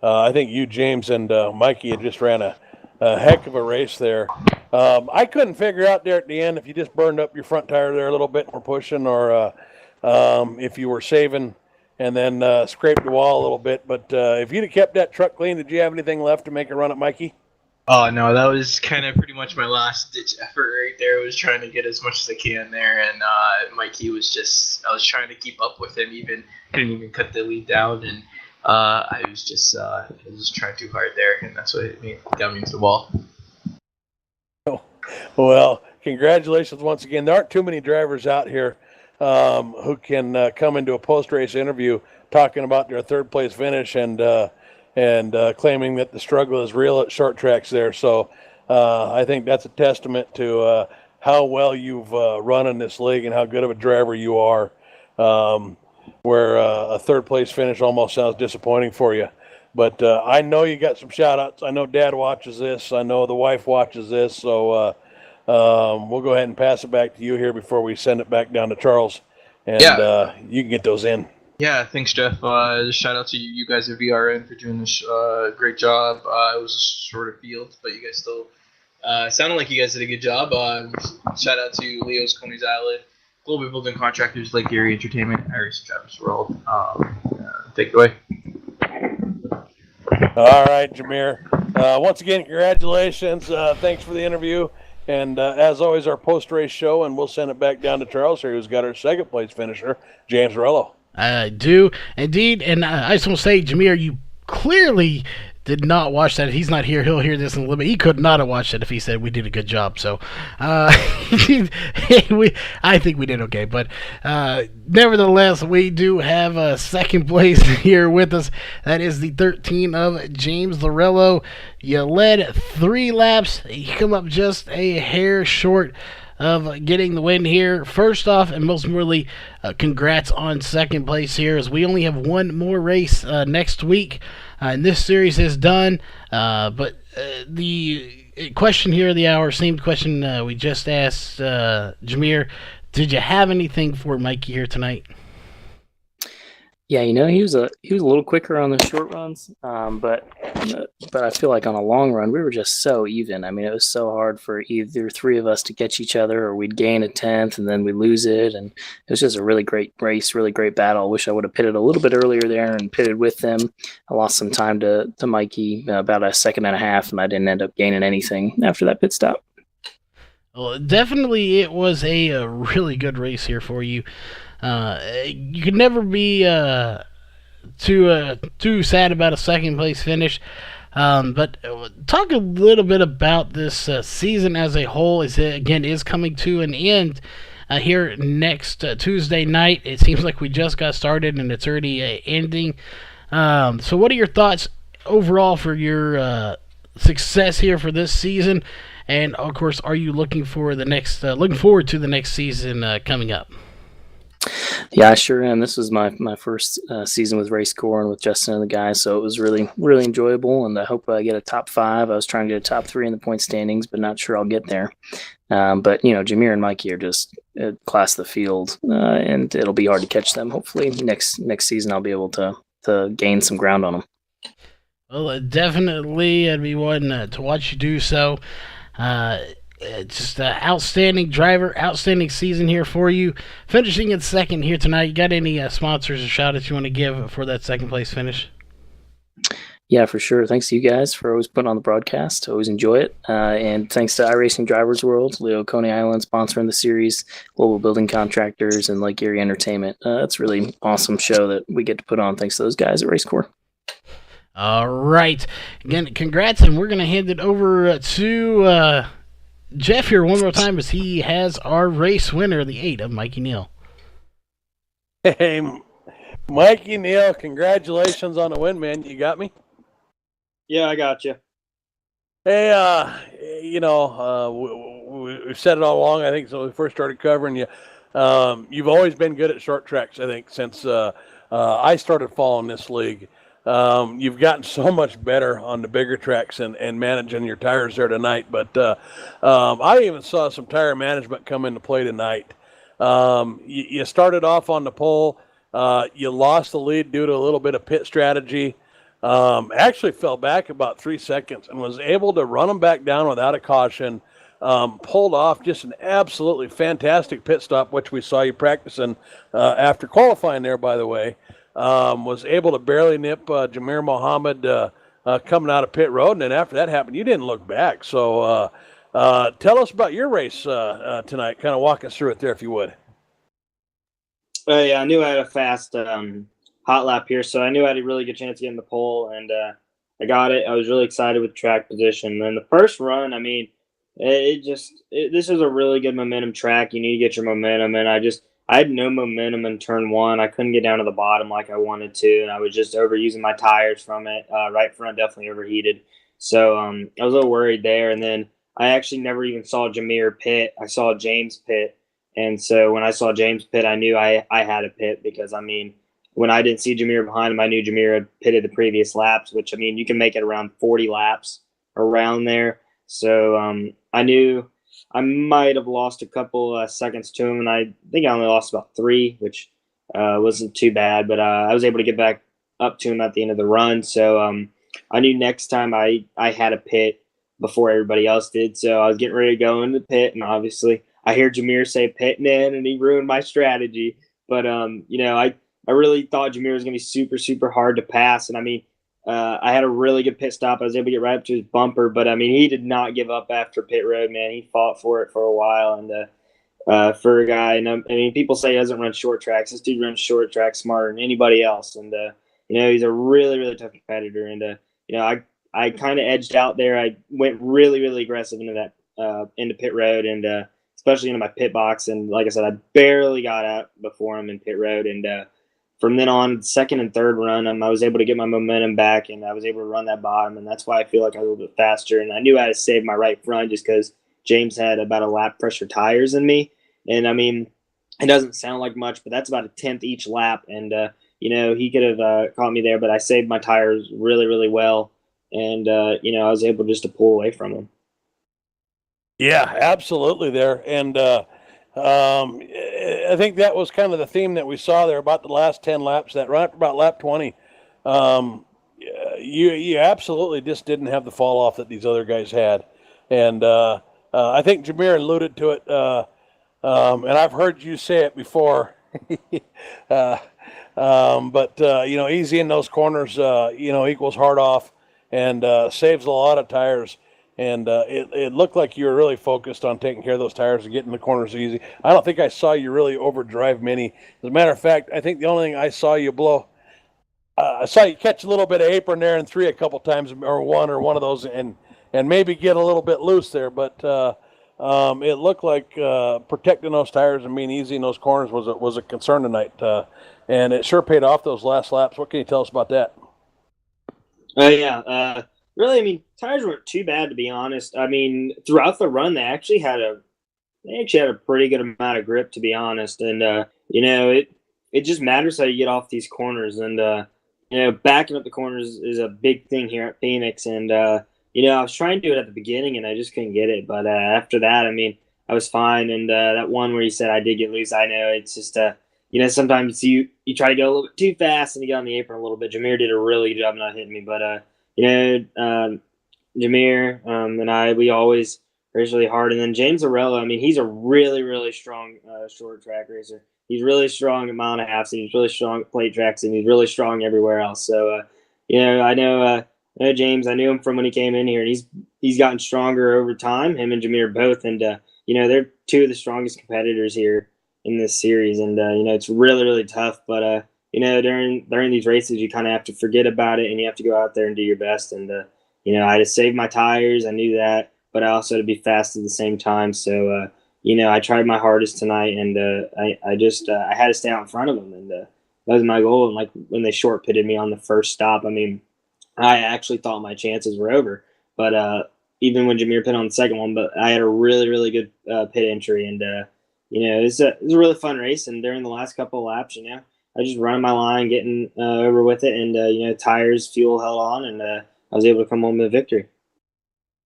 I think you, James, and Mikey had just ran a heck of a race there. I couldn't figure out there at the end if you just burned up your front tire there a little bit and were pushing, or if you were saving and then scraped the wall a little bit. But if you'd have kept that truck clean, did you have anything left to make a run at Mikey? Oh no, that was kind of pretty much my last ditch effort right there. I was trying to get as much as I can there, and Mikey was I was trying to keep up with him, couldn't even cut the lead down, and I was just trying too hard there, and that's what got me into the wall. Oh, well, congratulations once again. There aren't too many drivers out here who can come into a post-race interview talking about their third place finish and claiming that the struggle is real at short tracks there. So I think that's a testament to how well you've run in this league and how good of a driver you are, where a third place finish almost sounds disappointing for you. But I know you got some shout outs. I know Dad watches this. I know the wife watches this. So we'll go ahead and pass it back to you here before we send it back down to Charles. And you can get those in. Yeah, thanks, Jeff. Shout out to you guys at VRN for doing this great job. It was a shorter field, but you guys still sounded like you guys did a good job. Shout out to Leo's Coney's Island, Global Building Contractors, Lake Erie Entertainment, Irish Travis World. Take it away. All right, Jameer. Once again, congratulations. Thanks for the interview. And as always, our post-race show, and we'll send it back down to Charles here, who's got our second place finisher, James Morello. I do indeed, and I just want to say, Jameer, you clearly did not watch that. He's not here. He'll hear this in a little bit. He could not have watched it if he said we did a good job. So I think we did okay. But nevertheless, we do have a second place here with us. That is the 13 of James Lorello. You led 3 laps. You come up just a hair short of getting the win here. First off, and most importantly, congrats on second place here, as we only have one more race next week, and this series is done. But the question here of the hour, same question we just asked Jameer, did you have anything for Mikey here tonight? Yeah, he was a little quicker on the short runs, but I feel like on a long run we were just so even. I mean, it was so hard for either 3 of us to catch each other, or we'd gain a 10th and then we lose it, and it was just a really great race, really great battle. I wish I would have pitted a little bit earlier there and pitted with them. I lost some time to Mikey, about a second and a half, and I didn't end up gaining anything after that pit stop. Well, definitely it was a really good race here for you. You could never be too sad about a second place finish. But talk a little bit about this season as a whole. Is coming to an end here next Tuesday night. It seems like we just got started and it's already ending. So what are your thoughts overall for your success here for this season? And of course, are you looking forward to the next season coming up? Yeah, I sure am. This was my first season with RACECORE and with Justin and the guys, so it was really, really enjoyable, and I hope I get a top 5. I was trying to get a top 3 in the point standings, but not sure I'll get there. But, Jameer and Mikey are just class of the field, and it'll be hard to catch them. Hopefully next season I'll be able to gain some ground on them. Well, definitely I'd be one to watch you do so. Just an outstanding driver, outstanding season here for you. Finishing in second here tonight. You got any sponsors or shout-outs you want to give for that second place finish? Yeah, for sure. Thanks to you guys for always putting on the broadcast. Always enjoy it. And thanks to iRacing Drivers World, Leo Coney Island sponsoring the series, Global Building Contractors, and Lake Erie Entertainment. It's a really awesome show that we get to put on thanks to those guys at RACECORE. All right. Again, congrats, and we're going to hand it over to Jeff here one more time, as he has our race winner, the 8 of Mikey Neal. Hey, Mikey Neal, congratulations on the win, man. You got me? Yeah, I got you. Hey, we've said it all along, I think, so we first started covering you. You've always been good at short tracks, I think, since I started following this league. you've gotten so much better on the bigger tracks and managing your tires there tonight. But I even saw some tire management come into play tonight. You started off on the pole. You lost the lead due to a little bit of pit strategy. Actually fell back about 3 seconds and was able to run them back down without a caution. Pulled off just an absolutely fantastic pit stop, which we saw you practicing after qualifying there, by the way. Was able to barely nip Jameer Mohammed coming out of pit road, and then after that happened, you didn't look back. So tell us about your race tonight. Kind of walk us through it there, if you would. Yeah, I knew I had a fast hot lap here, so I knew I had a really good chance of getting the pole, and I got it. I was really excited with track position. And then the first run, I mean, this is a really good momentum track. You need to get your momentum, and I had no momentum in turn one. I couldn't get down to the bottom like I wanted to, and I was just overusing my tires from it. Right front definitely overheated, so I was a little worried there. And then I actually never even saw Jameer pit. I saw James pit, and so when I saw James pit, I knew I had a pit because, I mean, when I didn't see Jameer behind him, I knew Jameer had pitted the previous laps, which, I mean, you can make it around 40 laps around there. So I knew I might have lost a couple seconds to him, and I think I only lost about 3, which wasn't too bad. But I was able to get back up to him at the end of the run. So I knew next time I had a pit before everybody else did. So I was getting ready to go in the pit, and obviously I hear Jameer say pitting in, and he ruined my strategy. But, I really thought Jameer was going to be super, super hard to pass. And, I mean, I had a really good pit stop. I was able to get right up to his bumper. But, I mean, he did not give up after pit road, man. He fought for it for a while. And for a guy, and I mean, people say he doesn't run short tracks. This dude runs short tracks smarter than anybody else. And, he's a really, really tough competitor. And, I kind of edged out there. I went really, really aggressive into pit road, and especially into my pit box. And like I said, I barely got out before him in pit road. And from then on, second and third run, I was able to get my momentum back, and I was able to run that bottom. And that's why I feel like I was a little bit faster. And I knew I had to save my right front just because James had about a lap pressure tires than me. And I mean, it doesn't sound like much, but that's about a 10th each lap. And, he could have caught me there, but I saved my tires really, really well. And, I was able just to pull away from him. Yeah, absolutely there. And I think that was kind of the theme that we saw there about the last 10 laps, that right about lap 20. You absolutely just didn't have the fall off that these other guys had. And I think Jameer alluded to it, and I've heard you say it before. But easy in those corners, equals hard off and saves a lot of tires. And it looked like you were really focused on taking care of those tires and getting the corners easy. I don't think I saw you really overdrive many. As a matter of fact, I think the only thing I saw you blow, I saw you catch a little bit of apron there in 3 a couple times, or one of those, and maybe get a little bit loose there. But it looked like protecting those tires and being easy in those corners was a concern tonight. And it sure paid off those last laps. What can you tell us about that? Really, I mean, tires weren't too bad, to be honest. I mean, throughout the run, they actually had a pretty good amount of grip, to be honest. And it just matters how you get off these corners. And backing up the corners is a big thing here at Phoenix. And I was trying to do it at the beginning, and I just couldn't get it. But after that, I mean, I was fine. And that one where you said I did get loose, I know it's just sometimes you try to go a little bit too fast and you get on the apron a little bit. Jameer did a really good job not hitting me, but Jameer and we always race really hard. And then James Arello, I mean, he's a really, really strong short track racer. He's really strong at mile and a half, and he's really strong at plate tracks, and he's really strong everywhere else. So, I know James. I knew him from when he came in here, and he's gotten stronger over time. Him and Jameer both, and they're 2 of the strongest competitors here in this series. And it's really, really tough, but during these races, you kind of have to forget about it, and you have to go out there and do your best. And I just saved my tires. I knew that, but I also had to be fast at the same time. So I tried my hardest tonight, and I had to stay out in front of them, and that was my goal. And like when they short pitted me on the first stop, I mean, I actually thought my chances were over. But even when Jameer pit on the second one, but I had a really, really good pit entry, and it was a really fun race. And during the last couple of laps, was just running my line, getting over with it, and tires, fuel held on, and I was able to come home with a victory.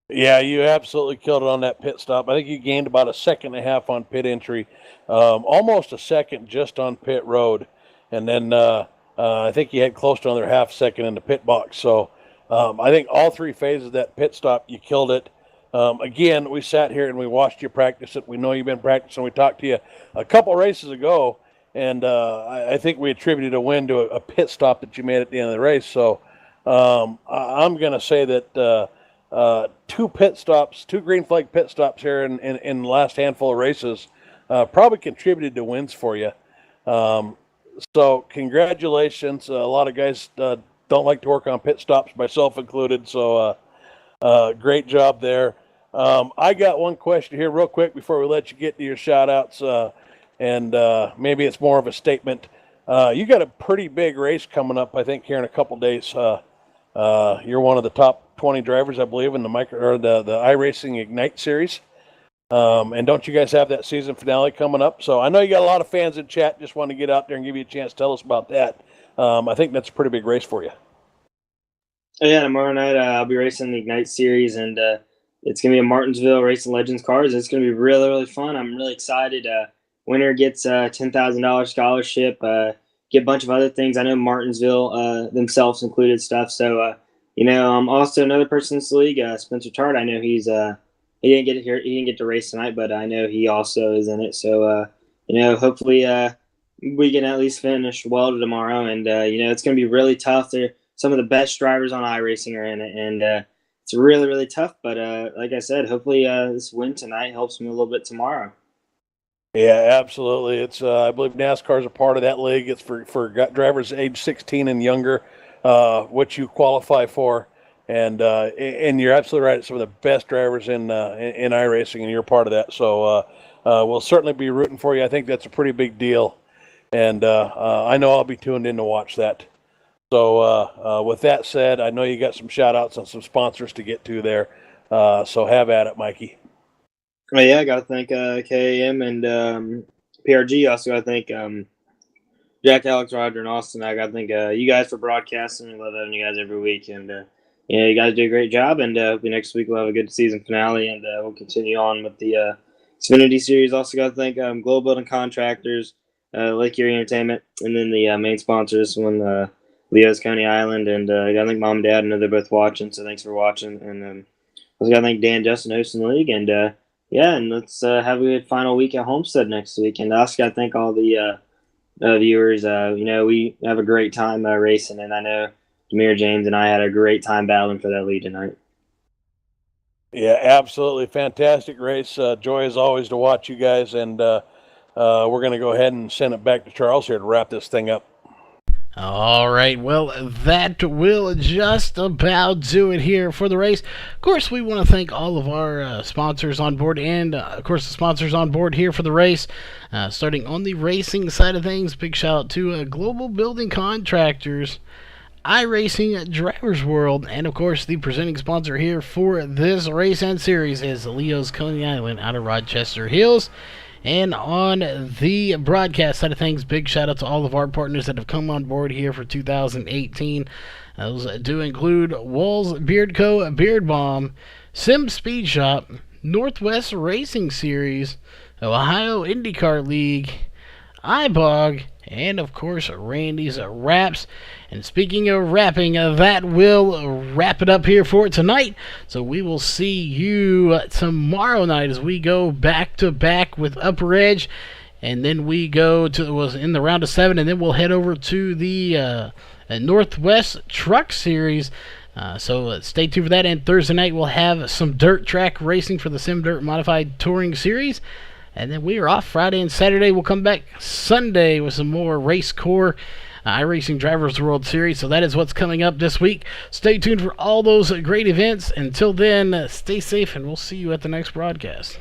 Yeah, you absolutely killed it on that pit stop. I think you gained about a second and a half on pit entry, almost a second just on pit road, and then I think you had close to another half second in the pit box. So I think all three phases of that pit stop, you killed it. Again, we sat here and we watched you practice it. We know you've been practicing. We talked to you a couple races ago, and I think we attributed a win to a pit stop that you made at the end of the race. So I'm going to say that two green flag pit stops here in the last handful of races probably contributed to wins for you. So congratulations. A lot of guys don't like to work on pit stops, myself included. So great job there. I got one question here real quick before we let you get to your shout outs. And maybe it's more of a statement. You got a pretty big race coming up, I think, here in a couple days. You're one of the top 20 drivers, I believe, in the iRacing Ignite series. And don't you guys have that season finale coming up? So I know you got a lot of fans in chat. Just want to get out there and give you a chance to tell us about that. I think that's a pretty big race for you. Yeah, tomorrow night I'll be racing the Ignite series, and it's going to be in Martinsville, racing Legends cars. It's going to be really, really fun. I'm really excited. Winner gets a $10,000 scholarship, get a bunch of other things. I know Martinsville themselves included stuff. So, also another person in this league, Spencer Tart. I know he didn't get here. He didn't get to race tonight, but I know he also is in it. So, hopefully we can at least finish well tomorrow. And, it's going to be really tough. Some of the best drivers on iRacing are in it, and it's really, really tough. But like I said, hopefully this win tonight helps me a little bit tomorrow. Yeah, absolutely. It's I believe NASCAR is a part of that league. It's for drivers age 16 and younger, which you qualify for. And you're absolutely right. It's some of the best drivers in iRacing, and you're part of that. So we'll certainly be rooting for you. I think that's a pretty big deal, and I know I'll be tuned in to watch that. So with that said, I know you got some shout-outs and some sponsors to get to there. So have at it, Mikey. Well, yeah, I got to thank KAM and PRG. Also got to thank Jack, Alex, Roger, and Austin. I got to thank you guys for broadcasting. I love having you guys every week. And, you guys do a great job. And hopefully next week we'll have a good season finale, and we'll continue on with the Xfinity Series. Also got to thank Global Building Contractors, Lake Erie Entertainment, and then the main sponsors, Leo's Coney Island, and I got to thank Mom and Dad. I know they're both watching, so thanks for watching. And also got to thank Dan Justin hosting the league. And and let's have a good final week at Homestead next week. And I also got to thank all the viewers. We have a great time racing, and I know Demir James and I had a great time battling for that lead tonight. Yeah, absolutely fantastic race. Joy as always to watch you guys, and we're going to go ahead and send it back to Charles here to wrap this thing up. All right, well, that will just about do it here for the race. Of course, we want to thank all of our sponsors on board, and, of course, the sponsors on board here for the race. Starting on the racing side of things, big shout out to Global Building Contractors, iRacing Drivers World, and, of course, the presenting sponsor here for this race and series is Leo's Coney Island out of Rochester Hills. And on the broadcast side of things, big shout out to all of our partners that have come on board here for 2018. Those do include Walls Beard Co., Beard Bomb, Sim Speed Shop, Northwest Racing Series, Ohio IndyCar League, iBog, and of course Randy's Wraps. And speaking of wrapping, that will wrap it up here for tonight. So we will see you tomorrow night as we go back to back with Upper Edge, and then we go to in the round of 7, and then we'll head over to the Northwest Truck Series. So stay tuned for that. And Thursday night we'll have some dirt track racing for the Sim Dirt Modified Touring Series. And then we are off Friday and Saturday. We'll come back Sunday with some more RACECORE iRacing Drivers World Series. So that is what's coming up this week. Stay tuned for all those great events. Until then, stay safe, and we'll see you at the next broadcast.